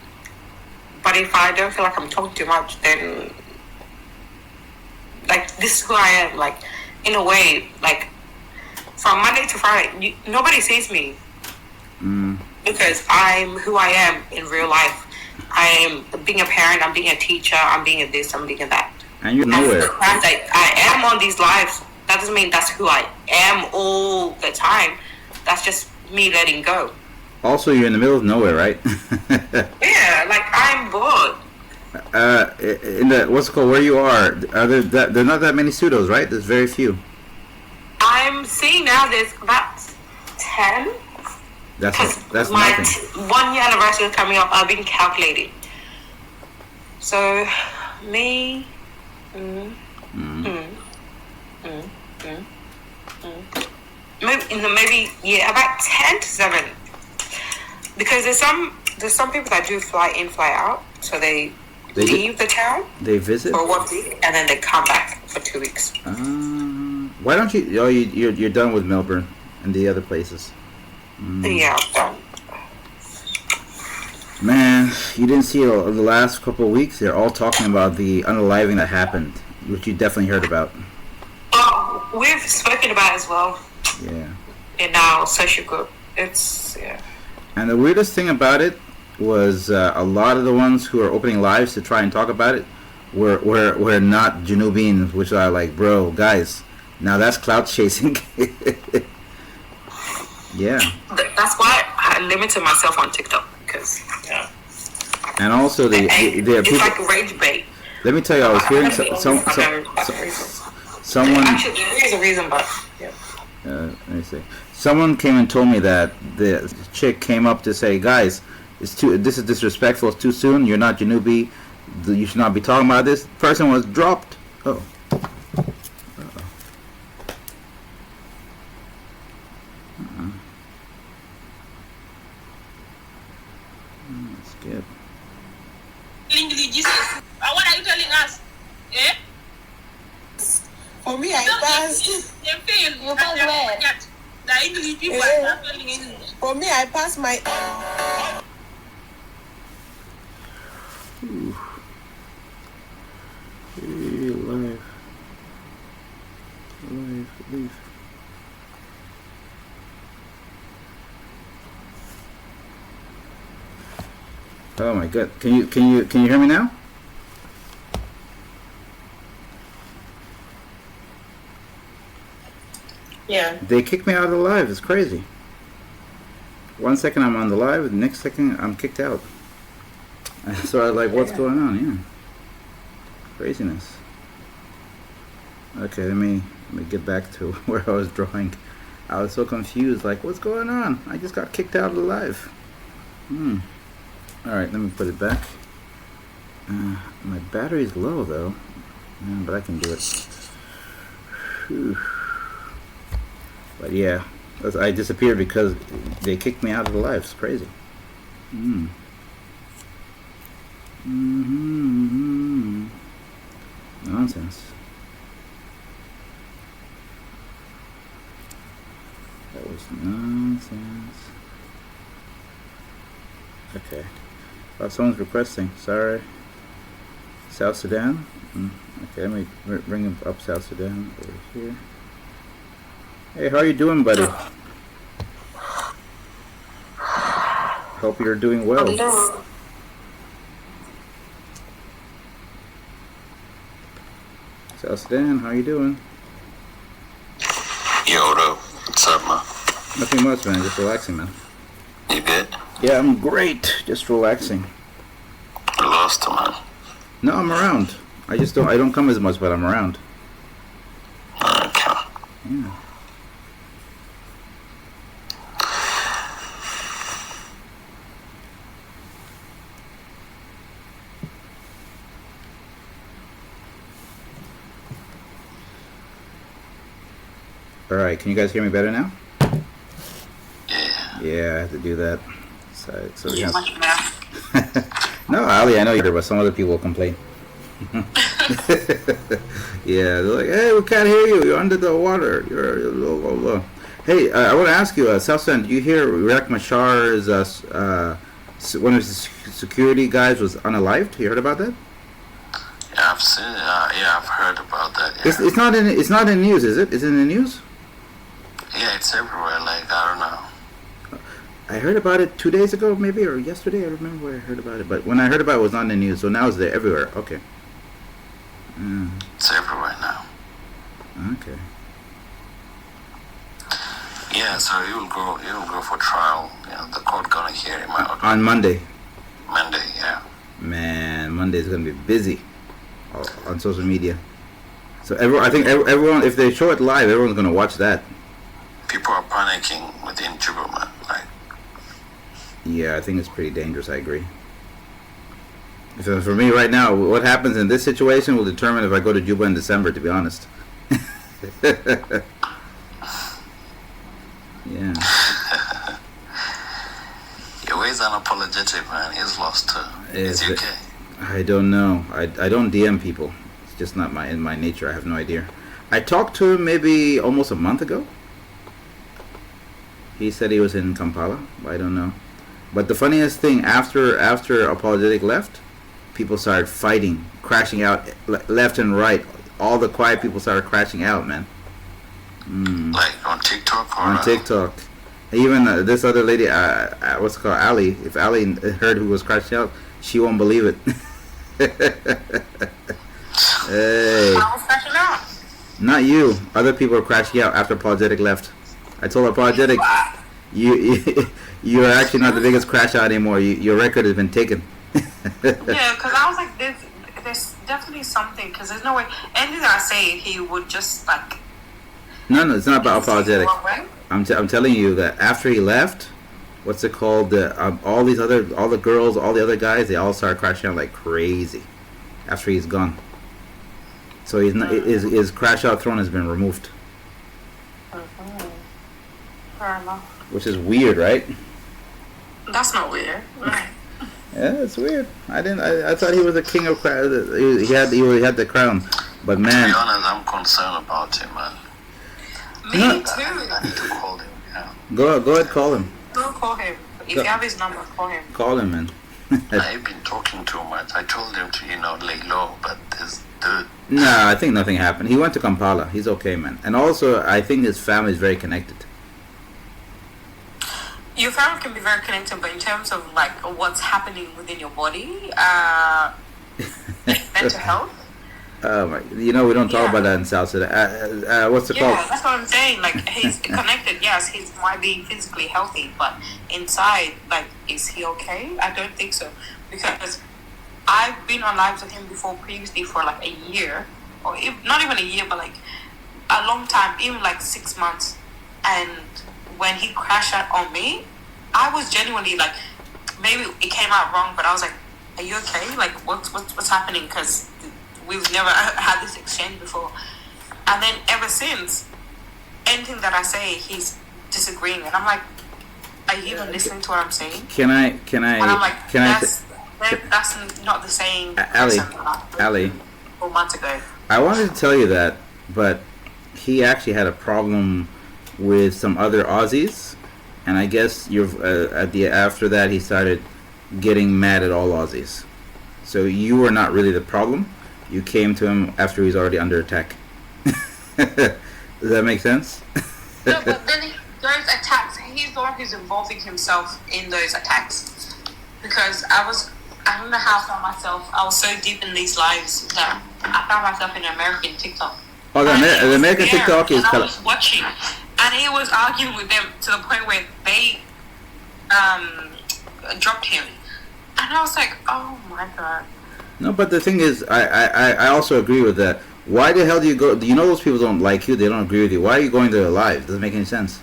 But if I don't feel like I'm talking too much, then, like, this is who I am. Like, in a way, like, from Monday to Friday, nobody sees me. Because I'm who I am in real life. I'm being a parent, I'm being a teacher, I'm being a this, I'm being a that. And you're nowhere. I am on these lives. That doesn't mean that's who I am all the time. That's just me letting go. Also, you're in the middle of nowhere, right? Yeah, like, I'm bored. In the what's it called, where you are there are not that many pseudos, right? There's very few. I'm seeing now there's about 10. That's my nothing. 1 year anniversary is coming up. I've been calculating. So, me. Maybe about 10 to 7. Because there's some people that do fly in, fly out. So they leave the town. They visit for 1 week and then they come back for 2 weeks. Why don't you? Oh, you're done with Melbourne and the other places. Yeah, I'm done. Man, you didn't see the last couple of weeks. They're all talking about the unaliving that happened, which you definitely heard about. Oh, we've spoken about it as well. Yeah. In our social group, yeah. And the weirdest thing about it was a lot of the ones who are opening lives to try and talk about it were not Janubians, which are like, bro, guys, now that's clout chasing. Yeah. That's why I limited myself on TikTok, because and also it's people, like rage bait. Let me tell you, I was hearing someone. Actually, there is a reason, but yeah. Let me see. Someone came and told me that the chick came up to say, guys, this is disrespectful. It's too soon. You're not Janubi. You should not be talking about this. Person was dropped. Oh. Skip. What are you telling us? Eh? For me, I passed. You passed where? The English people are not telling English. For me, I passed my. Life. Oh my god. Can you hear me now? Yeah. They kicked me out of the live. It's crazy. 1 second I'm on the live, the next second I'm kicked out. So I was like, what's going on? Yeah. Craziness. Okay, let me get back to where I was drawing. I was so confused, like, what's going on? I just got kicked out of the live. Alright, let me put it back. My battery's low though. But I can do it. Whew. But yeah, I disappeared because they kicked me out of the live. It's crazy. Nonsense. That was nonsense. Okay. Oh, someone's requesting. Sorry. South Sudan? Okay, let me bring him up. South Sudan over here. Hey, how are you doing, buddy? Hope you're doing well. Hello. South Sudan, how you doing? Yo, what's up, man? Nothing much, man. Just relaxing, man. You good? Yeah, I'm great. Just relaxing. I lost him, man. No, I'm around. I don't come as much, but I'm around. Okay. Yeah. Alright, can you guys hear me better now? Yeah. Yeah, I have to do that. So Yeah, much better. No, Ali, I know you're there, but some other people will complain. Yeah, they're like, hey, we can't hear you. You're under the water. You're low, low, low. Hey, I want to ask you, South Sudan, do you hear Iraq Mashar's one of his security guys was unalived? You heard about that? Yeah, I've seen. Yeah, I've heard about that. Yeah. It's not in news, is it? Is it in the news? Yeah, it's everywhere. Like, I don't know. I heard about it 2 days ago, maybe, or yesterday. I don't remember where I heard about it, but when I heard about it, it was not in the news. So now it's there everywhere. Okay. It's everywhere now. Okay. Yeah, so he'll go for trial. You know, the court gonna hear him out On Monday. Monday. Yeah. Man, Monday's gonna be busy on social media. So I think everyone, if they show it live, everyone's gonna watch that. People are panicking within Juba, man. Like, Yeah, I think it's pretty dangerous. I agree. So for me right now, what happens in this situation will determine if I go to Juba in December, to be honest. Yeah. Your ways unapologetic, man. He's lost too. Is he okay? I don't know. I don't DM people. It's just not in my nature. I have no idea. I talked to him maybe almost a month ago. He said he was in Kampala. I don't know. But the funniest thing, after Apologetic left, people started fighting, crashing out left and right. All the quiet people started crashing out, man. Like on TikTok or On TikTok. Even this other lady, what's it called, Ali. If Ali heard who was crashing out, she won't believe it. Hey. I was crashing out. Not you. Other people are crashing out after Apologetic left. I told Apologetic, you're actually not the biggest crash out anymore. Your record has been taken. Yeah, because I was like, there's definitely something, because there's no way, anything that I say, he would just, like... No, it's not about Apologetic. Way. I'm telling you that after he left, what's it called? All the girls, all the other guys, they all started crashing out like crazy after he's gone. So his crash out throne has been removed. Fair enough. Which is weird, right? That's not weird. Right. Yeah, it's weird. I thought he was the king of crash. He had the crown, but To man. be honest, I'm concerned about him, man. Me No. too. I need to call him. Yeah. Go ahead, call him. Go call him. If you have his number, call him. Call him, man. I've been talking too much. I told him to, lay low, but this dude. Nah, I think nothing happened. He went to Kampala. He's okay, man. And also, I think his family is very connected. Your family can be very connected, but in terms of like what's happening within your body, mental health. We don't talk about that in South Sudan. What's it called? Yeah, that's what I'm saying. Like he's connected. Yes, he might be physically healthy, but inside, like, is he okay? I don't think so, because I've been on lives with him before previously for like a year, or not even a year, but like a long time, even like 6 months. And when he crashed out on me, I was genuinely like, maybe it came out wrong, but I was like, "Are you okay? Like, what's happening?" Because we've never had this exchange before. And then ever since, anything that I say, he's disagreeing, and I'm like, "Are you even listening to what I'm saying?" Can I? And I'm like, that's not the same person Ali, 4 months ago. I wanted to tell you that, but he actually had a problem with some other Aussies, and I guess after that he started getting mad at all Aussies. So you were not really the problem. You came to him after he's already under attack. Does that make sense? No, but then those attacks, he's the one who's involving himself in those attacks. Because I don't know how I was so deep in these lives that I found myself in American TikTok. Oh, the American TikTok is... I was watching, and he was arguing with them to the point where they dropped him. And I was like, oh my god. No, but the thing is, I also agree with that. Why the hell do you go... You know those people don't like you, they don't agree with you. Why are you going to their lives? Doesn't make any sense.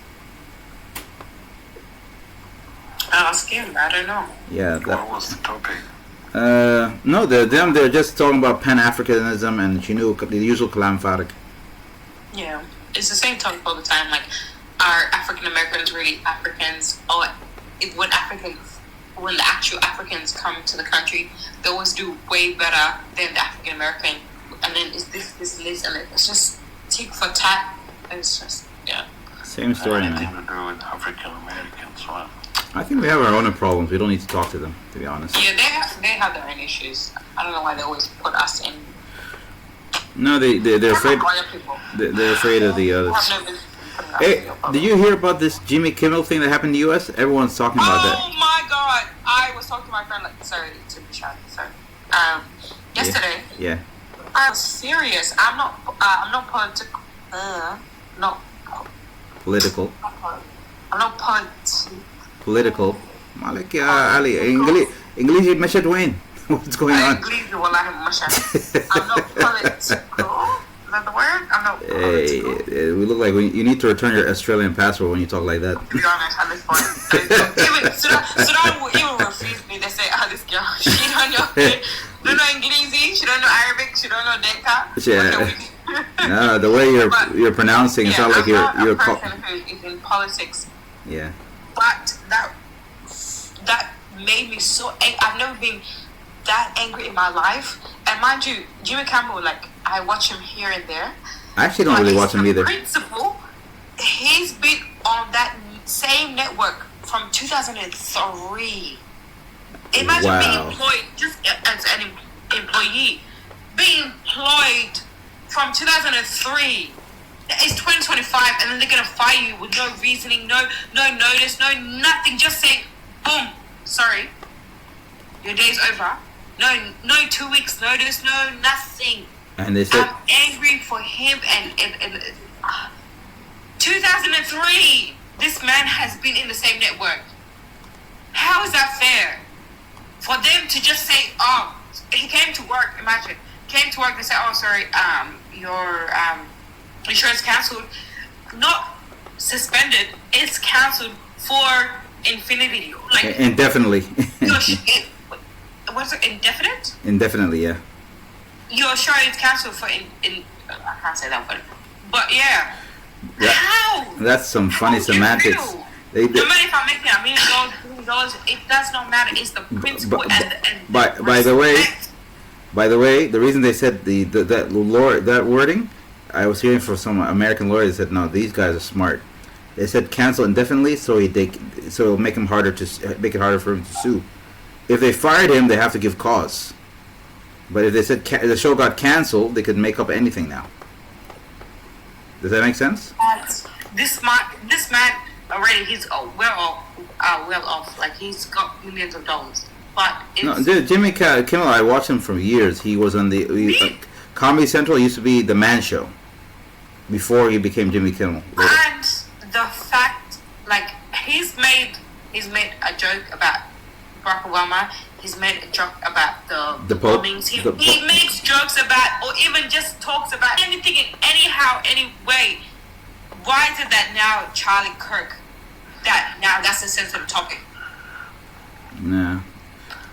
Ask him, I don't know. Yeah. What was the topic? No, they're just talking about Pan-Africanism and Chinook, the usual kalam farik. Yeah, it's the same topic all the time. Like, are African Americans really Africans? Or when the actual Africans come to the country, they always do way better than the African American. And then it's this list, and it's just tick for tat. It's just, yeah. Same story, Anything man. to do with African Americans? Well, I think we have our own problems. We don't need to talk to them, to be honest. Yeah, they have their own issues. I don't know why they always put us in. No, they're afraid. They're afraid of the others. Hey, did you hear about this Jimmy Kimmel thing that happened in the U.S.? Everyone's talking about that. Oh my god! I was talking to my friend, like, sorry to be shy, sorry. Yesterday. Yeah. I was serious. I'm not political. Political. I'm not political. Political. Malik Ali. English Mashad Wayne. What's going on? I'm not political. Is that the word? I'm not Hey, political. we look like you need to return your Australian passport when you talk like that. To be honest, at this point, even Sudan will even refuse me. They say, this girl, she don't know English, she don't know Arabic, she don't know Denka. Yeah. No, the way you're pronouncing, it's not like you're a person who is in politics. Yeah. But that made me so angry. I've never been that angry in my life. And mind you, Jimmy Campbell, like, I watch him here and there. I actually don't really watch him either. Principal, he's been on that same network from 2003. Imagine being employed just as an employee, being employed from 2003. It's 2025, and then they're gonna fire you with no reasoning, no notice, no nothing. Just saying, boom, sorry, your day's over. No 2 weeks notice, no nothing. And they said, I'm angry for him. And 2003, this man has been in the same network. How is that fair? For them to just say, oh, he came to work. Imagine, came to work. They say, oh, sorry, your insurance cancelled, not suspended. It's cancelled for infinity, like indefinitely. What's it, indefinite? Indefinitely, yeah. Your sure it's cancelled for I can't say that word, but yeah. How? That's some funny semantics. No matter if I'm making $1 million, $2 million, it does not matter. It's the principle by the way, the reason they said that wording, I was hearing from some American lawyers that said, no, these guys are smart. They said cancel indefinitely, so it'll make it harder for him to sue. If they fired him, they have to give cause. But if they said the show got canceled, they could make up anything now. Does that make sense? This man already he's well off. Like he's got millions of dollars. But it's, No, Jimmy Kimmel, I watched him for years. He was on the Comedy Central. Used to be the Man Show before he became Jimmy Kimmel. and the fact, like he's made a joke about Barack Obama. He's made a joke about the Pope. bombings. He makes jokes about, or even just talks about anything in any way. Why is it that now Charlie Kirk, that's a sensitive topic?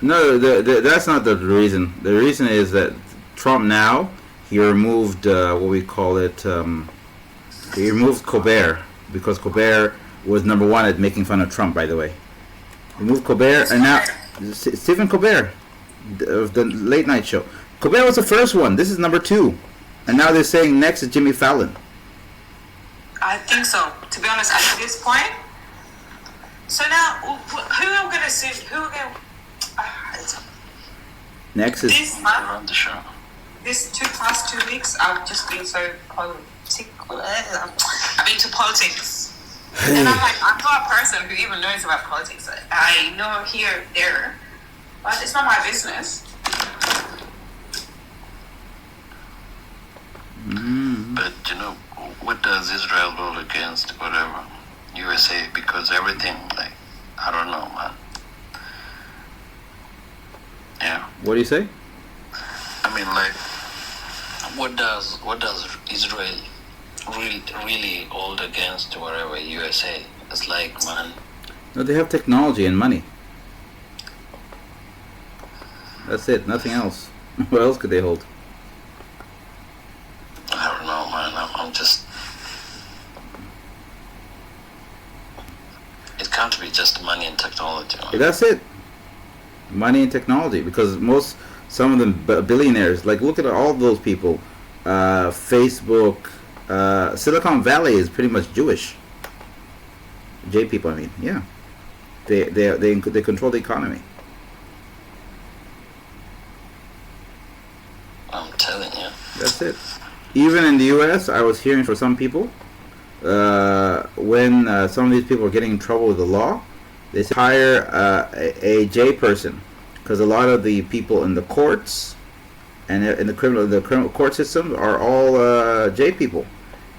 No, that's not the reason. The reason is that Trump now, he removed what we call it. He removed Colbert because Colbert was number one at making fun of Trump. By the way, he removed Colbert, and now Stephen Colbert of the Late Night Show. Colbert was the first one. This is number two, and now they're saying next is Jimmy Fallon. I think so. To be honest, at this point. So now, who are we gonna see? Who are we gonna? Next is This month, Around the show. this past 2 weeks, I've just been so political. I'm into politics. And I'm like, I'm not a person who even knows about politics. I know here, there, but it's not my business. But you know, what does Israel vote against whatever USA? Because everything, like, I don't know, man. Yeah, what do you say? I mean, like, what does Israel really hold against whatever USA? It's like, man, No, they have technology and money. That's it. Nothing else. What else could they hold? I don't know, man. I'm just. It can't be just money and technology. Man. That's it. Money and technology, because some of them billionaires, like look at all those people. Facebook, Silicon Valley is pretty much Jewish. J people, I mean, yeah. They control the economy. I'm telling you. That's it. Even in the U.S., I was hearing from some people, when some of these people are getting in trouble with the law, they say hire a J person, because a lot of the people in the courts and in the criminal court system are all J people.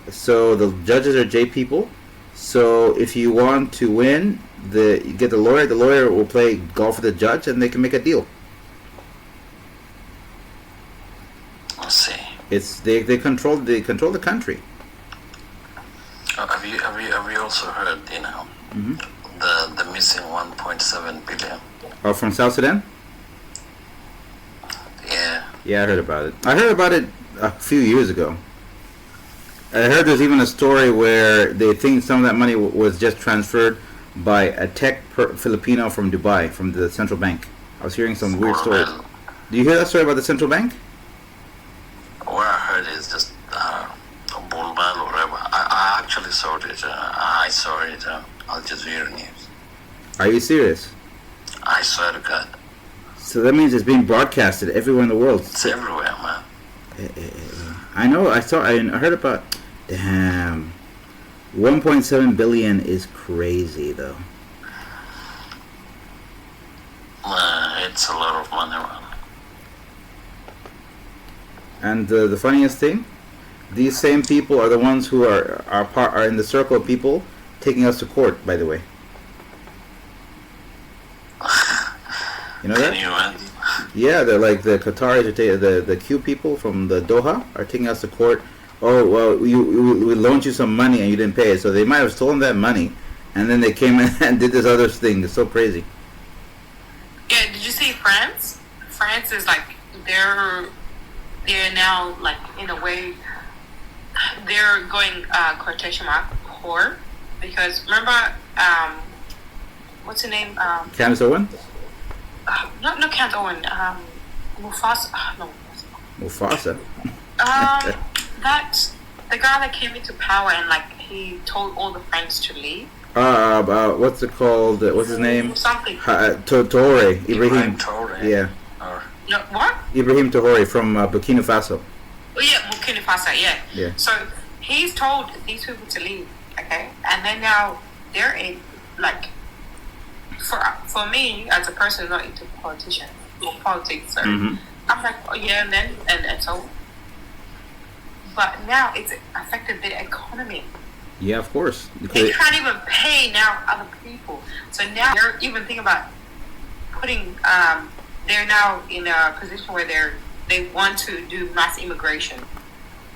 So the judges are J people. So if you want to win, you get the lawyer will play golf with the judge, and they can make a deal. Let's see. It's they control the country. Have you also heard, you know, the missing 1.7 billion? Oh, from South Sudan? Yeah. Yeah, I heard about it. I heard about it a few years ago. I heard there's even a story where they think some of that money was just transferred by a tech Filipino from Dubai, from the central bank. I was hearing some weird stories. Do you hear that story about the central bank? What I heard is just bullman or whatever. I actually saw it. I saw it. Al Jazeera News. Are you serious? I swear to God. So that means it's being broadcasted everywhere in the world. It's everywhere, man. I know. I heard about. Damn. 1.7 billion is crazy, though. Man, it's a lot of money, man. And the funniest thing, these same people are the ones who are in the circle of people taking us to court. By the way, you know that? Can you imagine? Yeah, they're like the Qataris are the Q people from the Doha are taking us to court. Oh well, we loaned you some money and you didn't pay it, so they might have stolen that money, and then they came in and did this other thing. It's so crazy. Yeah, did you see France? France is like they're now like in a way they're going quotation mark poor, because remember what's her name? Candace Owen? Not Candace Owen. Mufasa. No. Mufasa. That the guy that came into power and like he told all the French to leave. What's it called? What's his name? Something. Traoré. Ibrahim. Traoré. Yeah. Or No, what? Ibrahim Traoré from Burkina Faso. Oh yeah, Burkina Faso. Yeah. Yeah. So he's told these people to leave. Okay, and then now they're in like for me as a person not into politicians or politics, sorry, I'm like, oh yeah, and so, but now it's affected their economy. Yeah, of course. They can't even pay now other people. So now they're even thinking about putting. They're now in a position where they want to do mass immigration,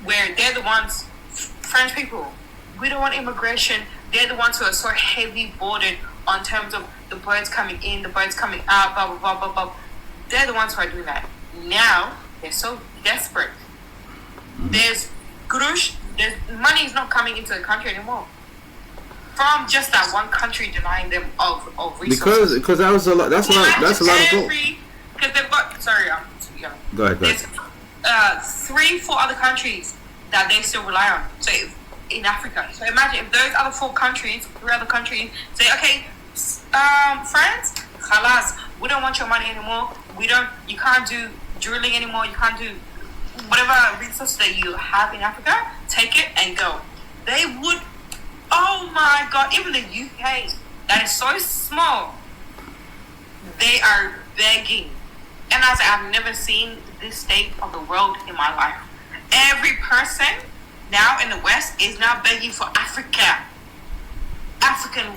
where they're the ones, French people. We don't want immigration. They're the ones who are so heavy bordered on terms of the birds coming in, the birds coming out, blah blah blah blah blah. They're the ones who are doing that. Now they're so desperate. There's grush. There's money is not coming into the country anymore from just that one country denying them of resources. Because that was a lot. That's a lot of gold. Because they've got Go ahead. There's 3-4 other countries that they still rely on. So in Africa. So imagine if those other 3 other countries say, okay, France, khalas, we don't want your money anymore. You can't do drilling anymore. You can't do whatever resources that you have in Africa. Take it and go. They would. Oh my God! Even the UK, that is so small, they are begging. And I said, I've never seen this state of the world in my life. Every person now in the West is now begging for African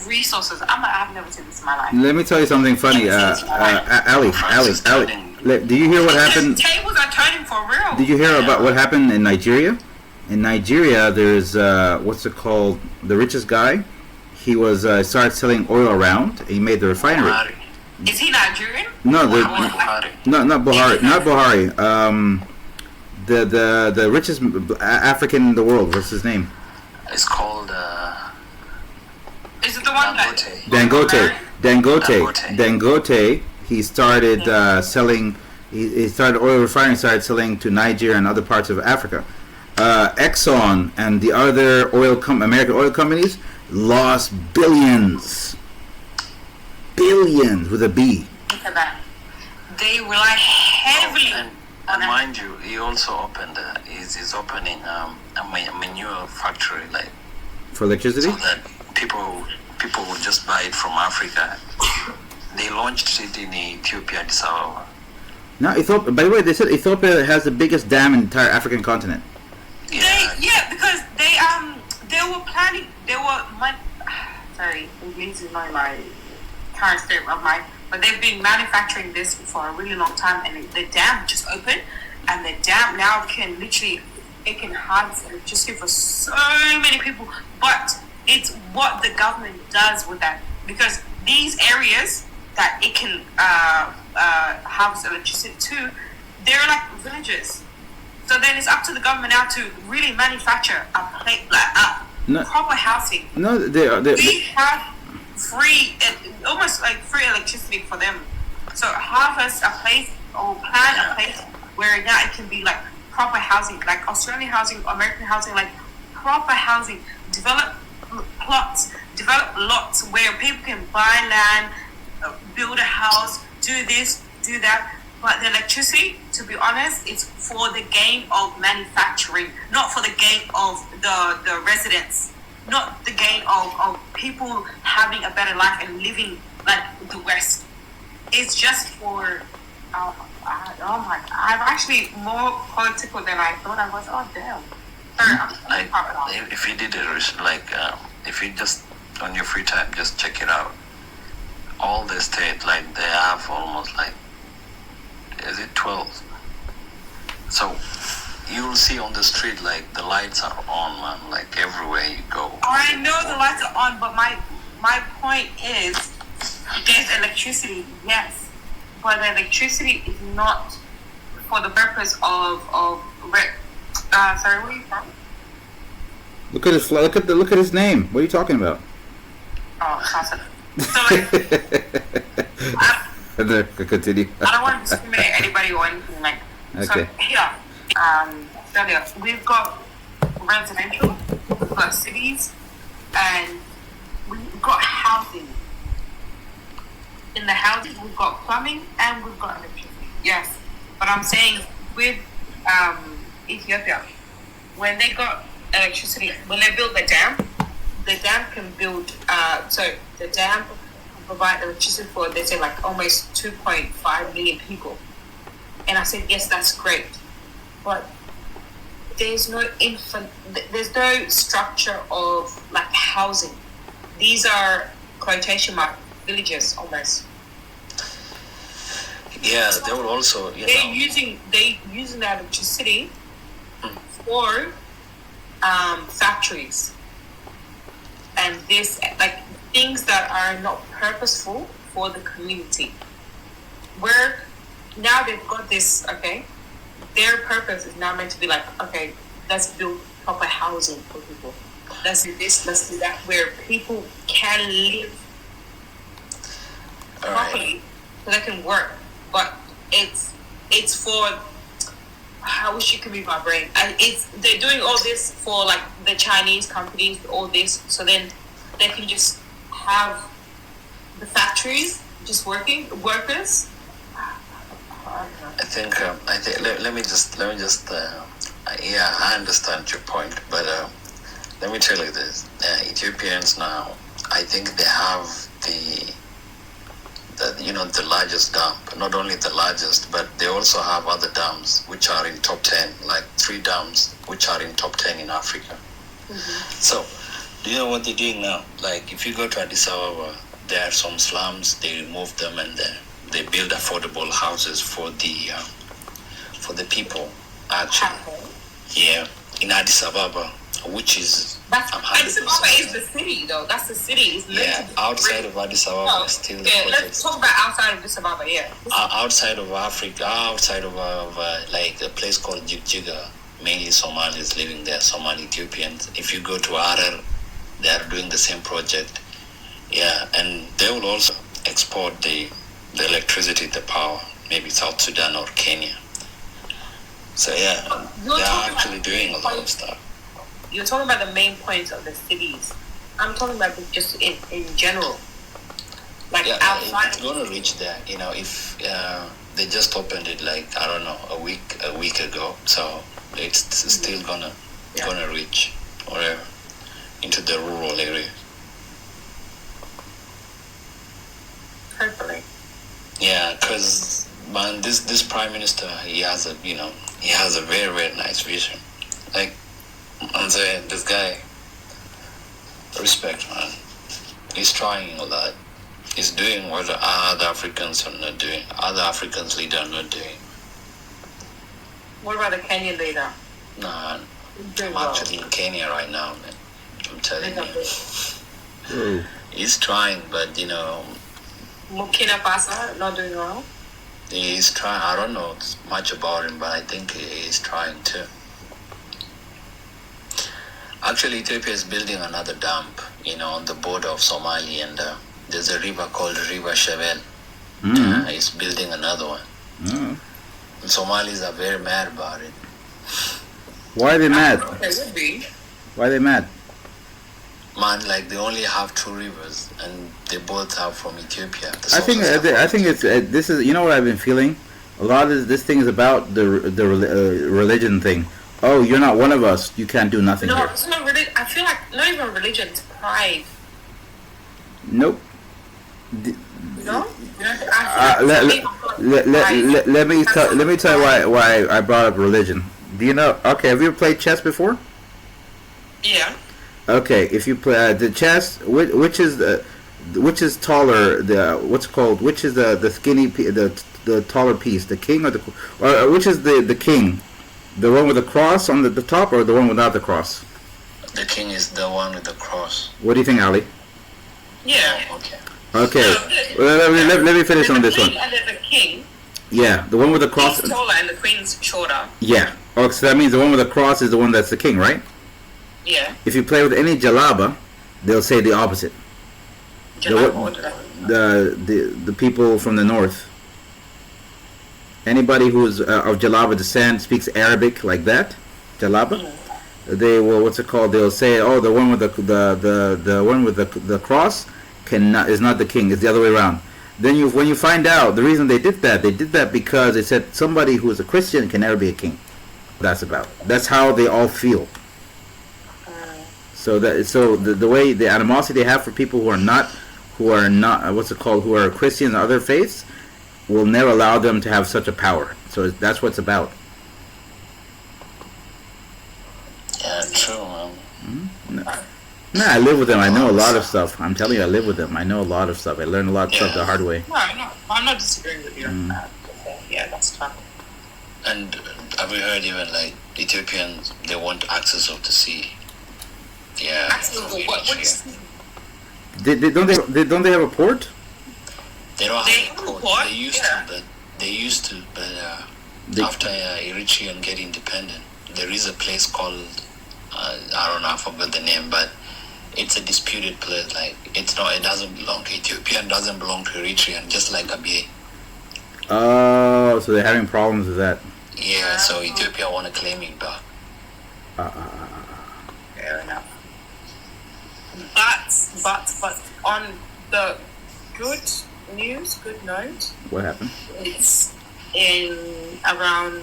resources. I've never seen this in my life. Let me tell you something funny. Ali, do you hear what happened? Tables are turning for real. Did you hear about what happened in Nigeria? In Nigeria, there's what's it called? The richest guy. He was started selling oil around. He made the refinery. Is he Nigerian? No, not Buhari. Not Buhari. The richest African in the world. What's his name? It's called. Is it the one Dangote. He started selling. He started oil refining. Started selling to Nigeria and other parts of Africa. Exxon and the other American oil companies lost billions with a B. Look at that. They rely heavily and mind you, he also opened. He's opening a manure factory, like for electricity. So that people will just buy it from Africa. They launched it in Ethiopia, Addis Ababa. Now, Ethiopia. By the way, they said Ethiopia has the biggest dam in the entire African continent. Because they were planning. Sorry, English is not my current state of mind. But they've been manufacturing this for a really long time, and the dam just opened, and the dam now can harvest electricity for so many people. But it's what the government does with that, because these areas that it can harvest electricity to, they're like villages. So then it's up to the government now to really manufacture proper housing. No, we have almost like free electricity for them. So harvest a place or plan a place where now it can be like proper housing, like Australian housing, American housing, like proper housing. Develop plots, develop lots where people can buy land, build a house, do this, do that. But the electricity, to be honest, is for the gain of manufacturing, not for the gain of the residents, not the gain of people having a better life and living like the West. It's just for, oh my God, I'm actually more political than I thought I was. Oh, damn. Sorry, if you did it, if you just, on your free time, just check it out. All the states, like, they have almost like, is it 12? So you'll see on the street, like, the lights are on, man, like everywhere you go. I know the lights are on, but my point is, there's electricity, yes, but the electricity is not for the purpose of sorry, where are you from? Look at his name. What are you talking about? Oh, awesome. So like, continue. I don't want to discriminate anybody or anything like that. Okay. So here, Australia, we've got residential, we've got cities, and we've got housing. In the housing, we've got plumbing and we've got electricity. Yes, but I'm saying with Ethiopia, when they got electricity, when they built the dam, the dam can build. So the dam can provide electricity for, they say, like almost 2.5 million people. And I said, yes, that's great, but there's no structure of like housing. These are quotation mark villages almost. Yeah, they will also, they're using the electricity for factories and this, like things that are not purposeful for the community. Where now they've got this, okay, their purpose is now meant to be like, okay, let's build proper housing for people. Let's do this, let's do that, where people can live properly, so they can work. But it's for, I wish you could read my brain. They're doing all this for like the Chinese companies, all this, so then they can just have the factories just working, workers. I think let me just yeah, I understand your point, but let me tell you this: Ethiopians now, I think they have the largest dam. Not only the largest, but they also have other dams which are in top 10, like 3 dams which are in top 10 in Africa. So, do you know what they're doing now? Like, if you go to Addis Ababa, there are some slums. They remove them and they build affordable houses for the people. Actually, yeah, in Addis Ababa, which is Addis Ababa is the city, though. That's the city. It's outside of Addis Ababa, still. Yeah, let's talk about outside of Addis Ababa. Yeah, outside of Africa, outside of like a place called Jigjiga, mainly Somalis living there, Somali Ethiopians. If you go to Harar, they are doing the same project. Yeah, and they will also export the electricity, the power, maybe South Sudan or Kenya. So yeah, they are actually doing a lot of stuff. You're talking about the main points of the cities. I'm talking about just in general. Like outside. It's going to reach there. If they just opened it like, I don't know, a week ago. So it's still gonna reach whatever into the rural area. Hopefully. Yeah, because man, this prime minister, he has a very, very nice vision. Like, I'm saying, this guy, respect, man. He's trying a lot. He's doing what other Africans are not doing. Other Africans leaders are not doing. What about the Kenyan leader? Nah, I'm actually in Kenya right now, man. I'm telling you. He's trying, but Burkina Faso not doing well. He's trying. I don't know much about him, but I think he's trying too. Actually, Ethiopia is building another dam, on the border of Somalia, and there's a river called River Shevel. It's building another one. And Somalis are very mad about it. Why are they mad? They would be. Why are they mad? Man, like they only have 2 rivers, and they both are from Ethiopia. I think it's this is what I've been feeling. A lot of this thing is about the religion thing. Oh, you're not one of us. You can't do nothing. No, here. it's not religion. I feel like not even religion. It's pride. Nope. No. Let me tell you why I brought up religion. Do you know? Okay, have you ever played chess before? Yeah. Okay, if you play the chess, which is taller? Which is the skinny the taller piece? The king or which is the king? The one with the cross on the top, or the one without the cross? The king is the one with the cross. What do you think, Ali? Yeah. Okay. Let me finish on this one. And then the king. Yeah, the one with the cross. He's taller and the queen's shorter. Yeah. Oh, so that means the one with the cross is the one that's the king, right? Yeah. If you play with any Jalaba, they'll say the opposite. The people from the north. Anybody who's of Jalaba descent speaks Arabic like that, Jalaba. They will They'll say, oh, the one with the one with the cross is not the king. It's the other way around. Then when you find out the reason they did that because they said somebody who is a Christian can never be a king. That's how they all feel. So the way the animosity they have for people who are not what's it called, who are Christians and other faiths, will never allow them to have such a power. So that's what it's about. Yeah, true, man. No, I live with them. I know a lot of stuff. I'm telling you, I live with them. I know a lot of stuff. I learned a lot of stuff the hard way. No, I'm not disagreeing with you on that. Yeah, that's fine. And have you heard even like Ethiopians, they want access of the sea? Yeah. Access of the what? Don't they have a port? They don't have a port. They used to, but after Eritrea get independent, there is a place called I don't know, I forgot the name, but it's a disputed place. Like it doesn't belong to Ethiopia, and doesn't belong to Eritrea, just like Abyei. Oh, so they're having problems with that. Yeah, so Ethiopia want to claim it back. Fair enough. But on the good note. What happened? It's in around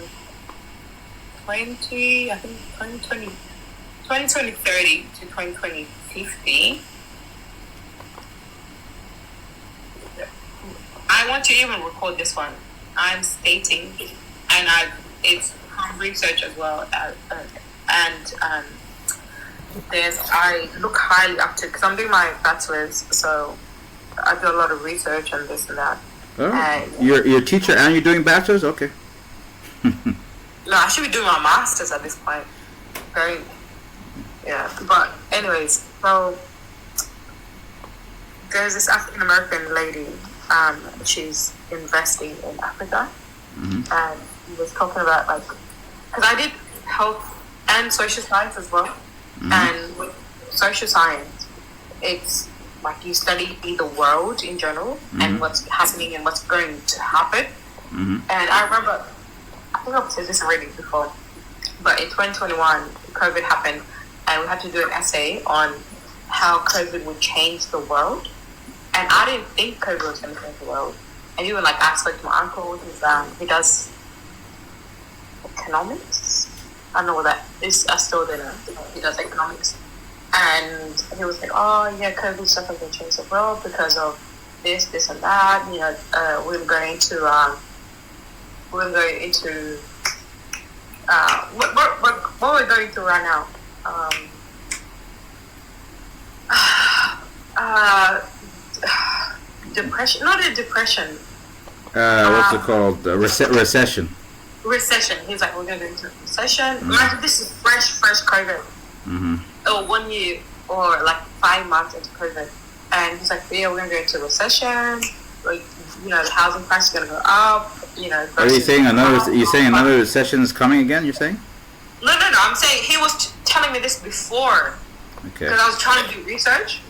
2030 to 2050. I want to even record this one. I'm stating, and it's from research as well, I look highly up to, because I'm doing my bachelor's, so I do a lot of research and this and that. Oh, and you're a teacher and you're doing bachelor's? Okay. No, I should be doing my master's at this point. But anyways, so there's this African American lady. She's investing in Africa, and he was talking about because I did health and social science as well, and with social science, it's like you study the world in general and what's happening and what's going to happen. And I remember, I think I've said this already before, but in 2021, COVID happened, and we had to do an essay on how COVID would change the world. And I didn't think COVID was going to change the world. And even I spoke to my uncle, he does economics. I don't know what that is. I still don't know. He does economics. And he was like, oh yeah, COVID stuff is going to change the world because of this and that. You know, we're going into what we're going through right now. Depression, not a depression. What's it called? Recession. Recession. He's like, we're going to go into a recession. Imagine this is fresh COVID. Or 1 year or 5 months into COVID. And he's like, yeah, we're going to go into a recession. The housing price is going to go up. Are you saying another recession is coming again? You're saying? No. I'm saying he was telling me this before. Okay. Because I was trying to do research.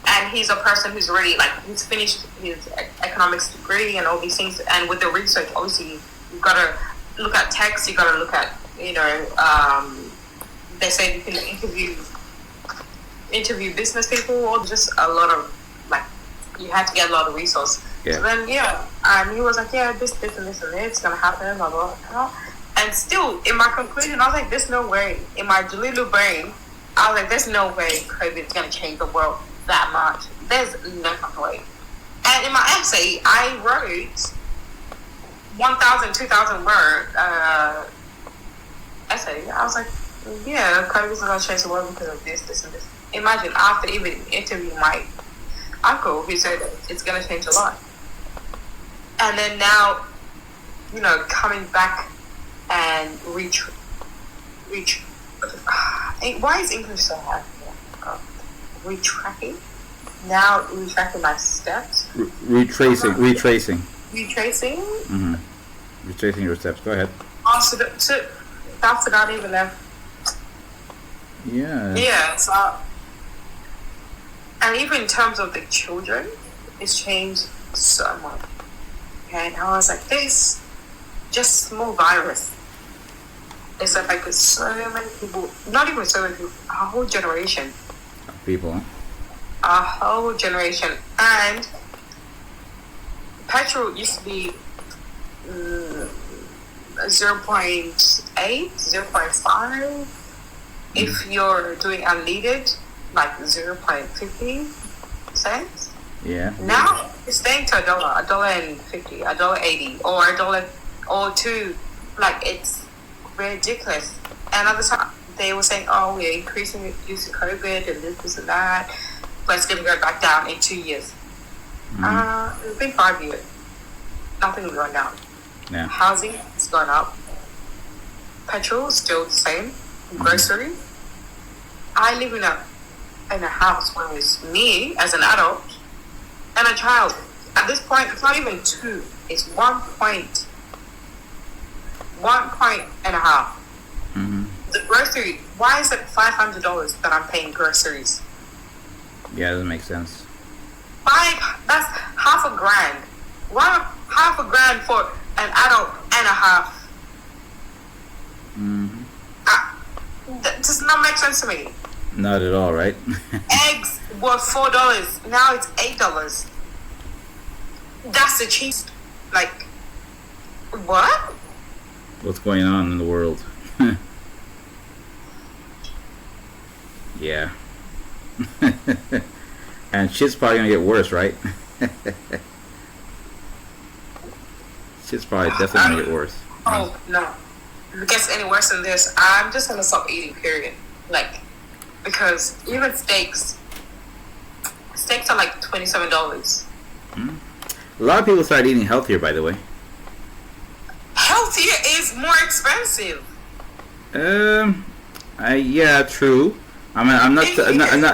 And he's a person who's already he's finished his economics degree and all these things. And with the research, obviously, you've got to look at text. You've got to look at they say you can interview business people, or just a lot of you have to get a lot of resources. Yeah. So then he was like, yeah, this and this and this is gonna happen, blah blah blah. And still, in my conclusion, I was like, there's no way. In my delulu brain, I was like, there's no way COVID is gonna change the world that much. There's no fucking way. And in my essay, I wrote 1,000, 2,000 word essay. I was like, yeah, COVID is gonna change the world because of this and this. Imagine after even interviewing my uncle, who said it's gonna change a lot. And then now, coming back and why is English so hard? Retracting my steps. Retracing. Retracing. Retracing your steps. Go ahead. So after that, even left. Yeah. Yeah. So, and even in terms of the children, it's changed so much. Okay, and I was like, this just small virus. It's affected so many people. Not even so many people. A whole generation. People. A whole generation. And petrol used to be 0.8, 0.5. If you're doing unleaded, like 0.50 cents. Yeah. Now it's staying to $1.50, $1.80, or $1 or $2. Like, it's ridiculous. And at the time they were saying, "Oh, we're increasing it due to COVID and this and that, but it's going to go back down in 2 years." It's been 5 years. Nothing's going down. Yeah. Housing has gone up. Petrol is still the same. Grocery. I live in a house where it's me as an adult and a child. At this point, it's not even 2. It's 1.5. The grocery. Why is it $500 that I'm paying groceries? Yeah, it doesn't make sense. That's half a grand. Half a grand for an adult and a half. That does not make sense to me. Not at all, right? Eggs were $4. Now it's $8. That's the cheapest. Like, what? What's going on in the world? Yeah. And shit's probably gonna get worse, right? Shit's probably definitely gonna get worse. Oh, no. If it gets any worse than this, I'm just gonna stop eating, period. Like, because even steaks are like $27. A lot of people started eating healthier, by the way. Healthier is more expensive. Yeah, true. I mean, I'm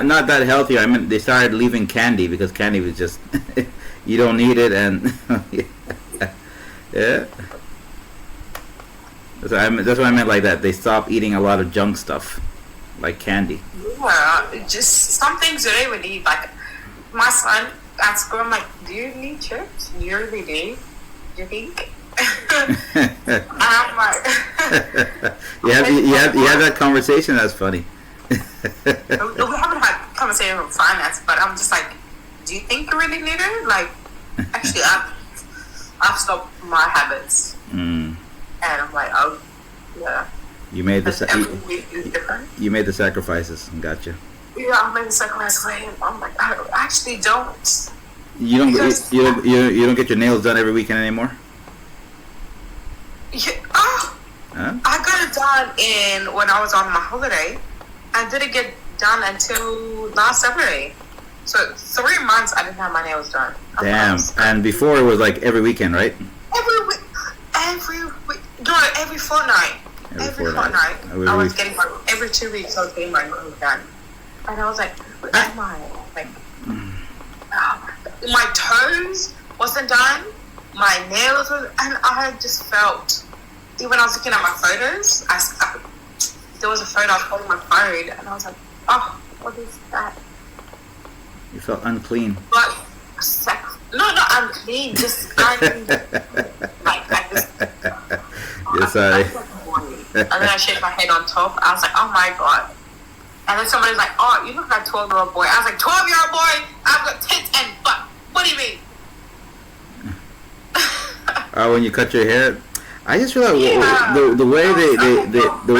not that healthy. I mean, they started leaving candy because candy was just you don't need it, and yeah. That's what I meant like that. They stopped eating a lot of junk stuff, like candy. Yeah, just some things you don't even need. Like, my son at school, I'm like, "Do you need chips? You really do? You think?" I'm like, you had that conversation. That's funny. we haven't had conversation about finance, but I'm just like, "Do you think you really need it?" Like, actually, I've stopped my habits, and I'm like, "Oh, yeah." You made Every week is different. You made the sacrifices. Gotcha. Yeah, I made the sacrifice for him. I'm like, I actually don't. You don't get your nails done every weekend anymore? Yeah, Huh? I got it done when I was on my holiday. I didn't get done until last Saturday. So 3 months I didn't have my nails done. Damn. And before it was like every weekend, right? Every week. No, every fortnight. Every fortnight. I was getting every 2 weeks I was getting my nails done. And I was like, what am I? Like, my toes wasn't done. My nails were, and I just felt, even when I was looking at my photos, there was a photo I was holding my phone, and I was like, oh, what is that? You felt unclean. But, not unclean, just I just. Yes, and then I shake my head on top. I was like, oh my god. And then somebody's like, oh, you look like a 12-year-old boy. I was like, 12-year-old boy? I've got tits and butt. What do you mean? When you cut your hair, I just feel like the way the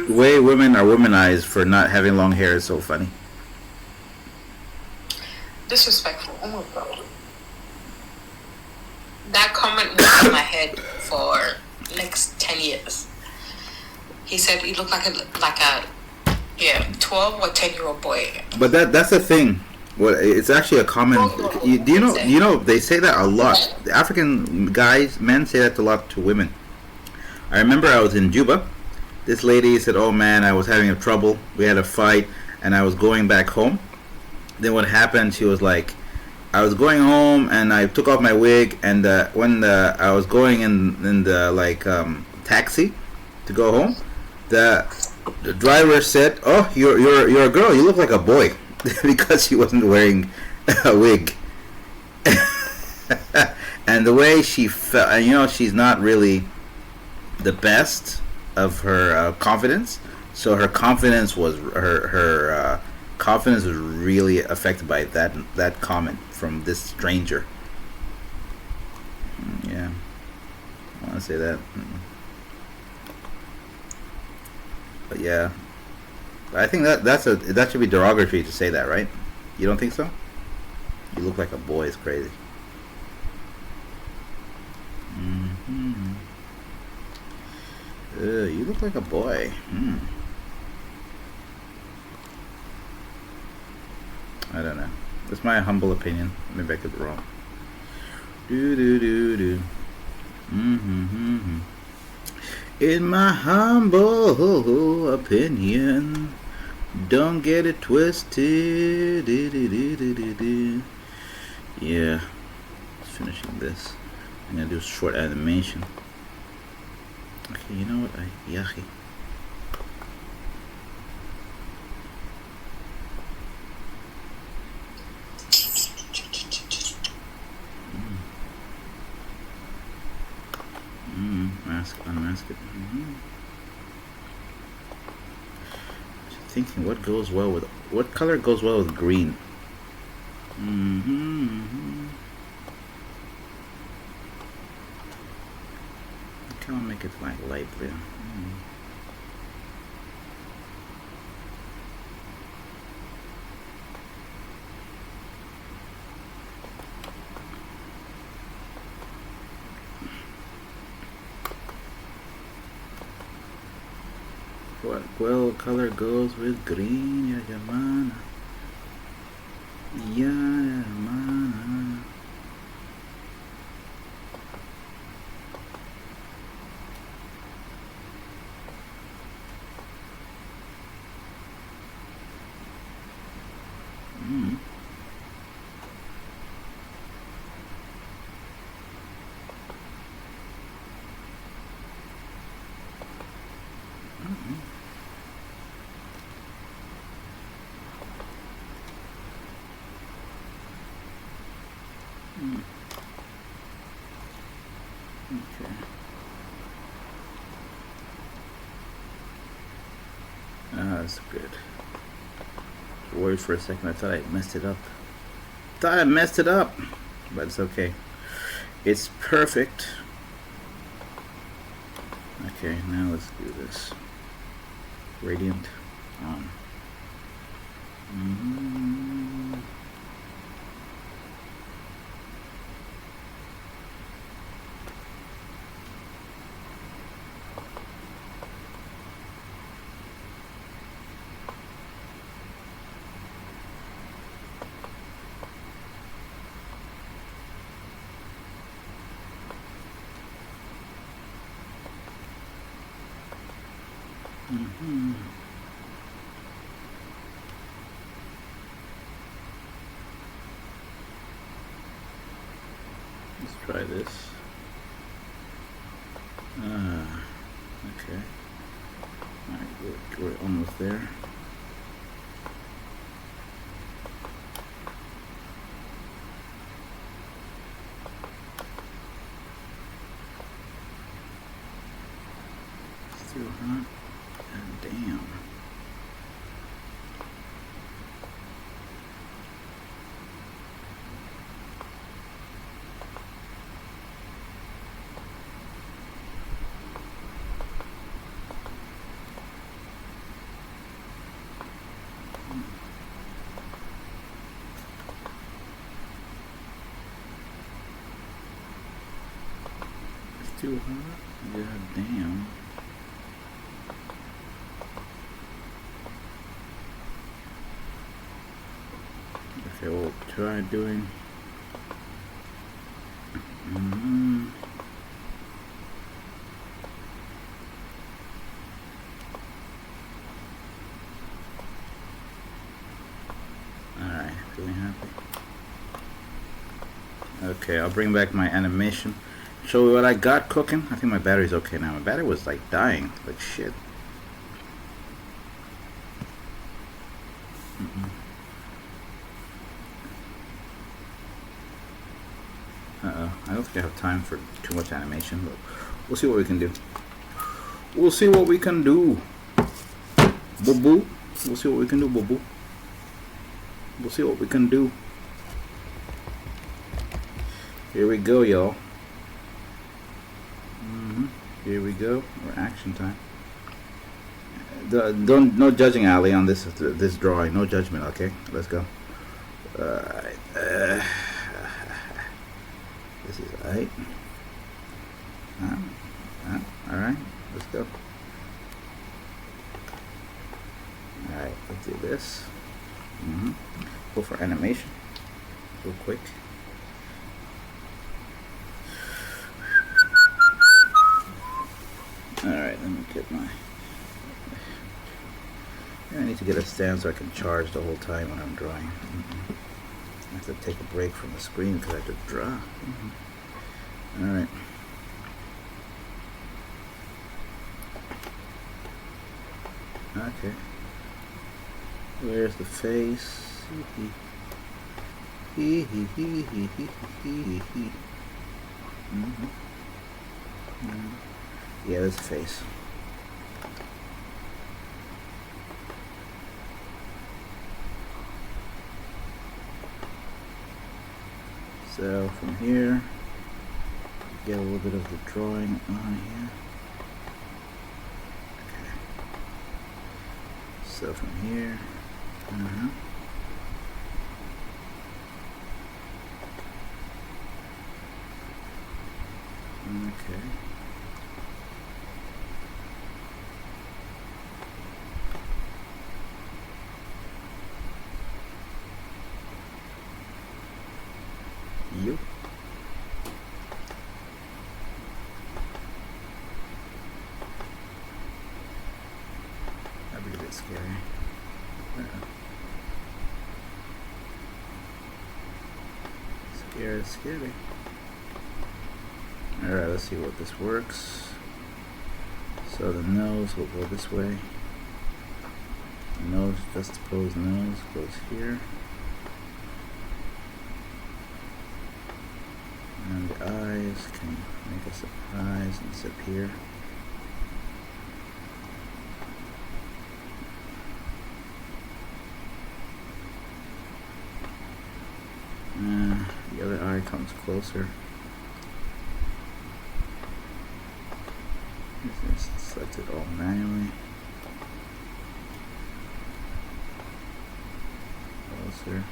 way women are womanized for not having long hair is so funny. Disrespectful. Oh my god. That comment was in my head for next 10 years. He said you look like a 12 or 10-year-old boy. But that's the thing. It's actually a common. Do you know they say that a lot. The African men say that a lot to women. I remember I was in Juba. This lady said, "Oh man, I was having trouble. We had a fight, and I was going back home." Then what happened? She was like, "I was going home, and I took off my wig, and when I was going in the taxi to go home, the driver said, 'Oh, you're a girl. You look like a boy,' because she wasn't wearing a wig." And the way she felt, and she's not really the best of her confidence, so her confidence was really affected by that comment from this stranger. Yeah, I want to say that. But yeah, I think that should be derogatory to say that, right? You don't think so? You look like a boy is crazy. Mm-hmm. You look like a boy. I don't know. That's my humble opinion. Maybe I could be wrong. Do. In my humble opinion, don't get it twisted. Yeah, just finishing this. I'm gonna do a short animation. Okay, you know what? Yahi. Unmask it. Thinking what color goes well with green. I can't make it like light blue. What color goes with green, ya Yamana? Ya Yamana. Okay. That's good. Worried for a second. I thought I messed it up. But it's okay. It's perfect. Okay, now let's do this. Radiant on. Let's try this. Okay. Alright, we're almost there. It's too hot. God damn. It's too hot. God damn. Okay, we'll try doing. Alright, feeling happy. Okay, I'll bring back my animation. Show you what I got cooking. I think my battery's okay now. My battery was like dying, like shit. I don't think I have time for too much animation, but we'll see what we can do. We'll see what we can do. Boo-boo. We'll see what we can do, boo-boo. We'll see what we can do. Here we go, y'all. Here we go. We're action time. Don't no judging, Ali, on this drawing. No judgment. Okay, let's go. Alright. This is right. Alright, let's go. Alright, let's do this. Go for animation. Real quick. Alright, let me get my... I need to get a stand so I can charge the whole time when I'm drawing. I have to take a break from the screen because I have to draw. Alright. Okay. Where's the face? Yeah, there's the face. So from here, get a little bit of the drawing on here. Okay. So from here, okay. You. That'd be a bit scary. Scary. Alright, let's see what this works. So the nose will go this way. The nose, juxtaposed nose goes here. And the eyes can make a surprise and disappear. The other eye comes closer. Just select it all manually. Closer.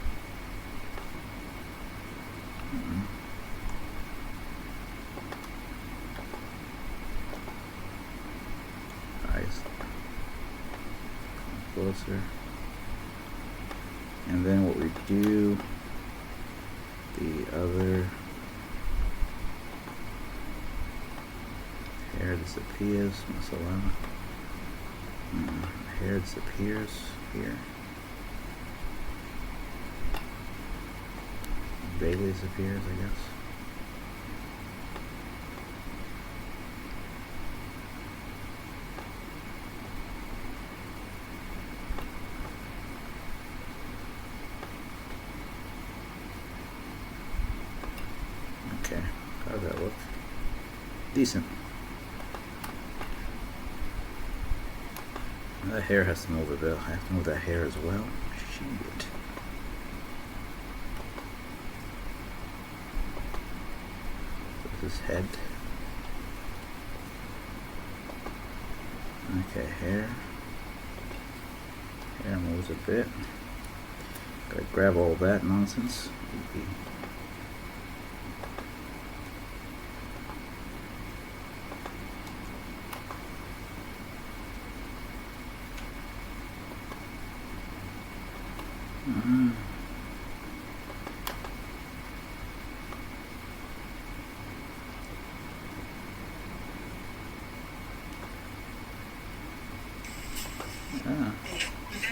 Eyes closer. And then what we do, the other hair disappears, Masalama. Hair disappears here. Vaguely disappears, I guess. Okay, how does that look? Decent. That hair has to move a bit. I have to move that hair as well. Shit. This is head. Okay, hair. Hair moves a bit. Gotta grab all that nonsense.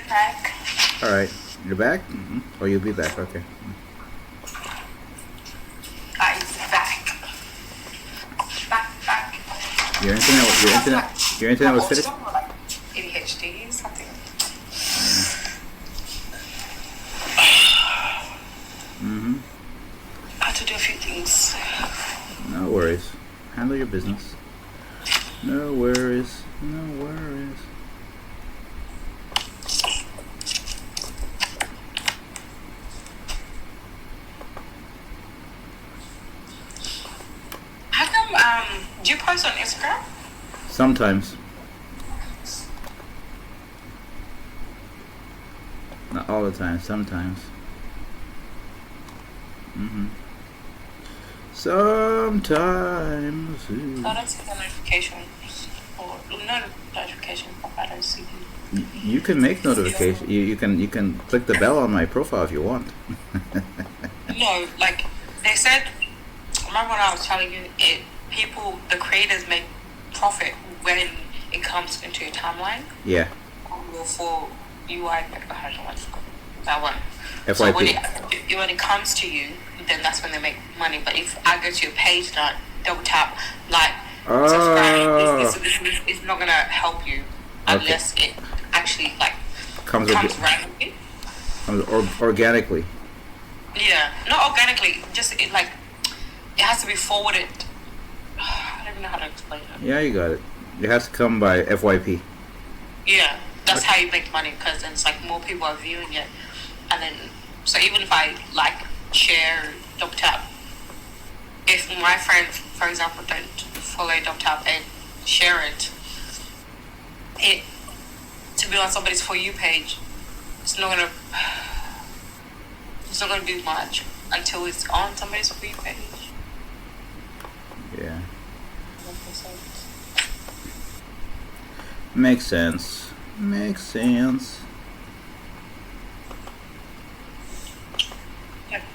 Back. All right, you're back. Oh, you'll be back. Okay. Guys, back. Back. Your internet was finished. Like ADHD, something. I had to do a few things. No worries. Handle your business. No worries. No worries. How come do you post on Instagram? Sometimes. Not all the time. Sometimes. Sometimes. I don't see the notifications or no notification pop. I don't see. You can make notifications. You can click the bell on my profile if you want. No, like they said. Remember when I was telling you, the creators make profit when it comes into your timeline. Yeah. Or for UI, I don't know what's called. That one. FYP. So when it comes to you, then that's when they make money. But if I go to your page now, double tap, like, subscribe, it's not gonna help you unless it actually like comes randomly. Comes organically. Yeah, not organically. Just it has to be forwarded. I don't even know how to explain it. Yeah, you got it. It has to come by FYP. Yeah, that's how you make money because then it's like more people are viewing it, and then so even if I share double tap, if my friends, for example, don't follow double tap and share it to be on somebody's For You page, it's not gonna do much until it's on somebody's For You page. Yeah. Makes sense. Makes sense.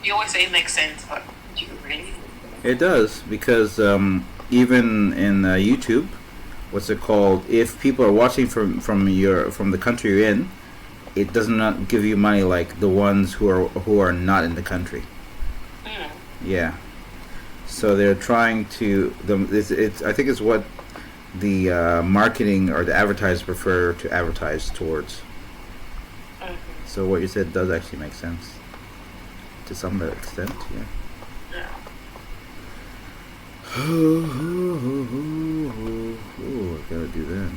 You always say it makes sense, but do you really? It does, because even in YouTube, what's it called? If people are watching from the country you're in, it does not give you money like the ones who are not in the country. Mm. Yeah. So they're trying to I think it's what the marketing or the advertisers prefer to advertise towards. Mm-hmm. So what you said does actually make sense to some extent. Yeah. Yeah. Oh, I gotta do that.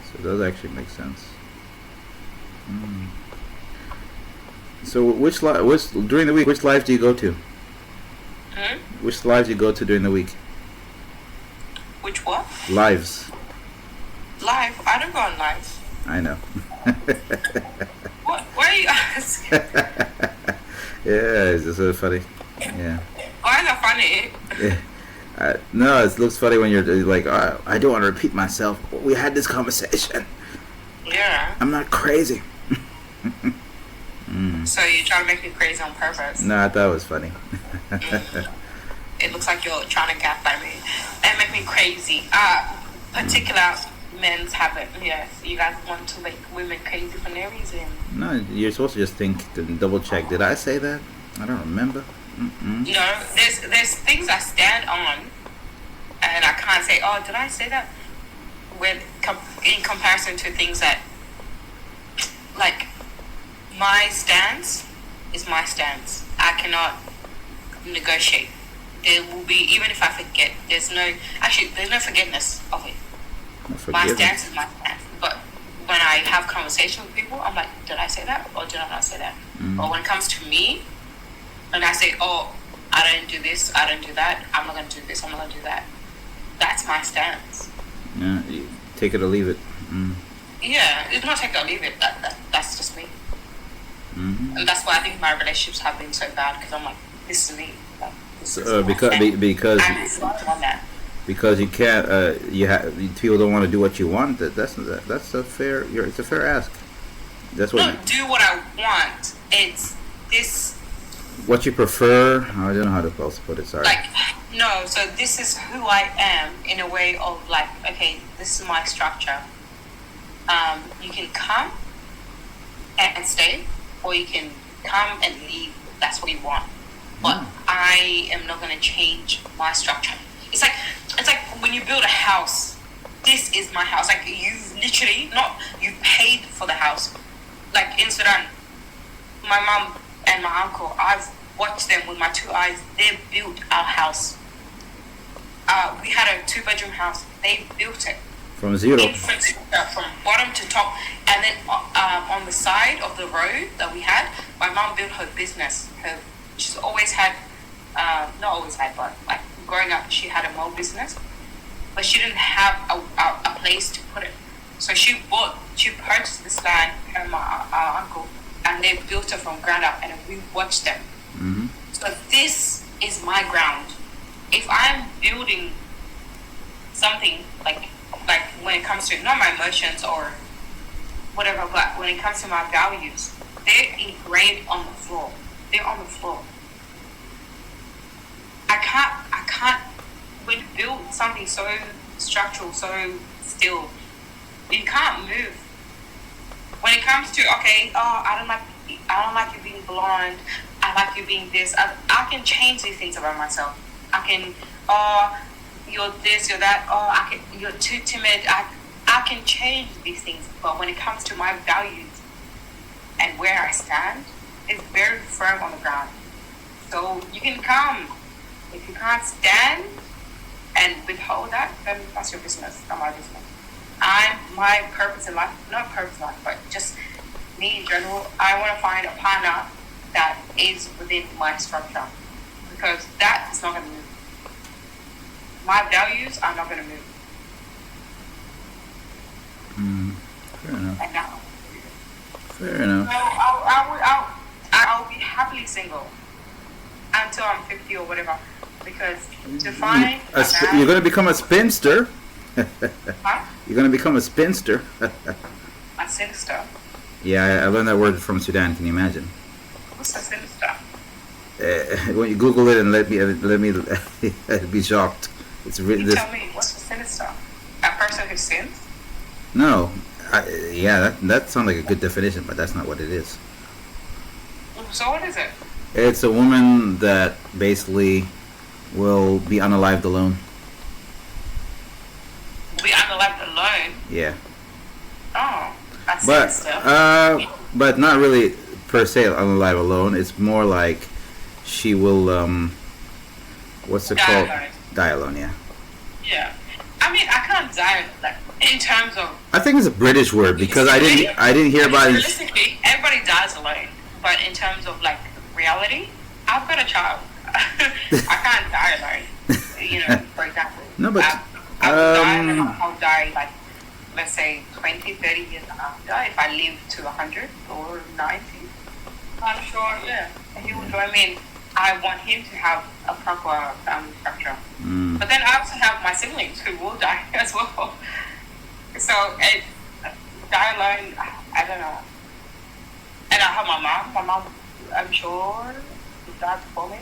So it does actually make sense. So during the week, which lives do you go to? Hmm? Which lives do you go to during the week? Which what? Lives. Live? I don't go on live. I know. What? Why are you asking? Yeah, it's just so funny. Yeah. Why is that funny? Yeah. No, it looks funny when you're like, I don't want to repeat myself. We had this conversation. Yeah. I'm not crazy. So you're trying to make me crazy on purpose? No, I thought it was funny. It looks like you're trying to gaslight me and make me crazy. Particular men's habit. Yes, you guys want to make women crazy for no reason. No, you're supposed to just think and double check. Did I say that? I don't remember. No, there's things I stand on, and I can't say, oh, did I say that? In comparison to things that, like, my stance is my stance. I cannot negotiate. There will be, even if I forget, there's no forgiveness of it. My stance is my stance. But when I have conversation with people, I'm like, did I say that or did I not say that? Or when it comes to me, and I say, oh, I don't do this, I don't do that, I'm not going to do this, I'm not going to do that. That's my stance. Yeah, you take it or leave it. Yeah, it's not take it or leave it. That's just me. And that's why I think my relationships have been so bad, because I'm like, this is me. Like, this is because I'm flying on that. Because you can't, people don't want to do what you want. That's a fair. It's a fair ask. That's what. Not do what I want. It's this. What you prefer? I don't know how to else put it. Sorry. Like, no. So this is who I am in a way of like, okay, this is my structure. You can come and stay, or you can come and leave. That's what you want. But I am not going to change my structure. It's like when you build a house. This is my house. Like, you've literally you've paid for the house. Like in Sudan, my mom and my uncle, I've watched them with my 2 eyes. They built our house. We had a 2-bedroom house. They built it from zero. From bottom to top. And then on the side of the road that we had, my mom built her business. She's always had, not always had, but like growing up, she had a mole business. but she didn't have a place to put it. So she purchased this land, her and our uncle, and they built it from ground up, and we watched them. Mm-hmm. So this is my ground. If I'm building something like when it comes to not my emotions or whatever, but when it comes to my values, they're engraved on the floor. They're on the floor. I can't when you build something so structural, so still, you can't move. When it comes to I don't like you being blonde, I like you being this. I can change these things about myself. I can you're this, you're that, you're too timid. I can change these things, but when it comes to my values and where I stand, it's very firm on the ground. So you can come. If you can't stand and withhold that, then that's your business, not my business. My purpose in life, not purpose in life, but just me in general, I want to find a partner that is within my structure, because that is not going to move. My values are not going to move. Fair enough. And now, Fair enough. so I'll be happily single until I'm 50 or whatever, because to find You're going to become a spinster. Huh? You're going to become a spinster. A sinister. Yeah, I learned that word from Sudan. Can you imagine? What's a sinister? When you Google it and let me be shocked. It's really this. Tell me, what's a sinister? A person who sins? No, that sounds like a good definition, but that's not what it is. So what is it? It's a woman that basically will be unalived alone. We unalived alone. Yeah. Oh, that's But sinister. but not really per se unalive alone. It's more like she will what's it Die called? alone. Die alone. Yeah. Yeah. I mean, I can't die like in terms of. I think it's a British word because I didn't hear about it. Realistically, everybody dies alone, but in terms of like reality, I've got a child. I can't die alone. For example. No, but I will die, and I'll die like, let's say 20, 30 years after, if I live to 100 or 90. I'm sure, yeah, he will join me. I want him to have a proper family structure. But then I also have my siblings who will die as well. So, die alone, I don't know. And I have my mom. My mom, I'm sure, will die before me.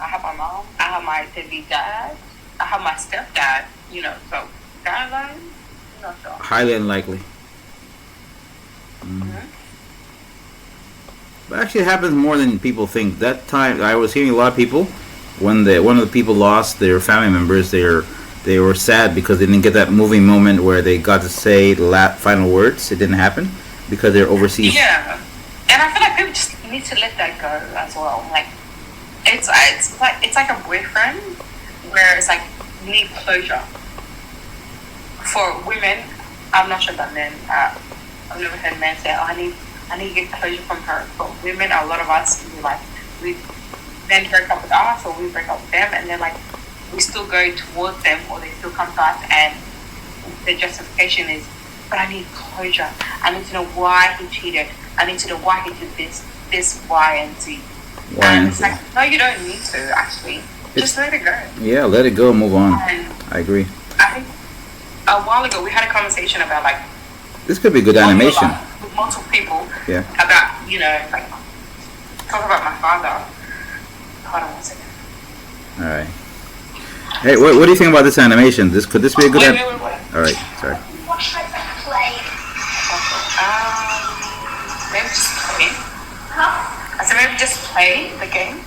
I have my mom. I have my deadbeat dad. I have my stepdad. So die alone, I'm not sure. Highly unlikely. But actually, it happens more than people think. That time, I was hearing a lot of people when one of the people lost their family members. They were sad because they didn't get that moving moment where they got to say the final words. It didn't happen because they're overseas. Yeah, and I feel like people just need to let that go as well. Like it's like a boyfriend where it's like you need closure. For women, I'm not sure about men. I've never heard men say, "Oh, I need to get closure from her." For women, a lot of us we then break up with us, or we break up with them, and then like we still go towards them, or they still come to us, and the justification is, "But I need closure. I need to know why he cheated. I need to know why he did this, Y, and Z." And it's like, no, you don't need to actually. Just let it go. Yeah, let it go. Move on. And I agree. I think a while ago we had a conversation about like. This could be good animation. With multiple people. Yeah. About like talk about my father. Hold on one second. All right. Hey, what do you think about this animation? Could this be a good? Wait. All right. Sorry. What should I play? Maybe just play. Huh? I said maybe just play the game.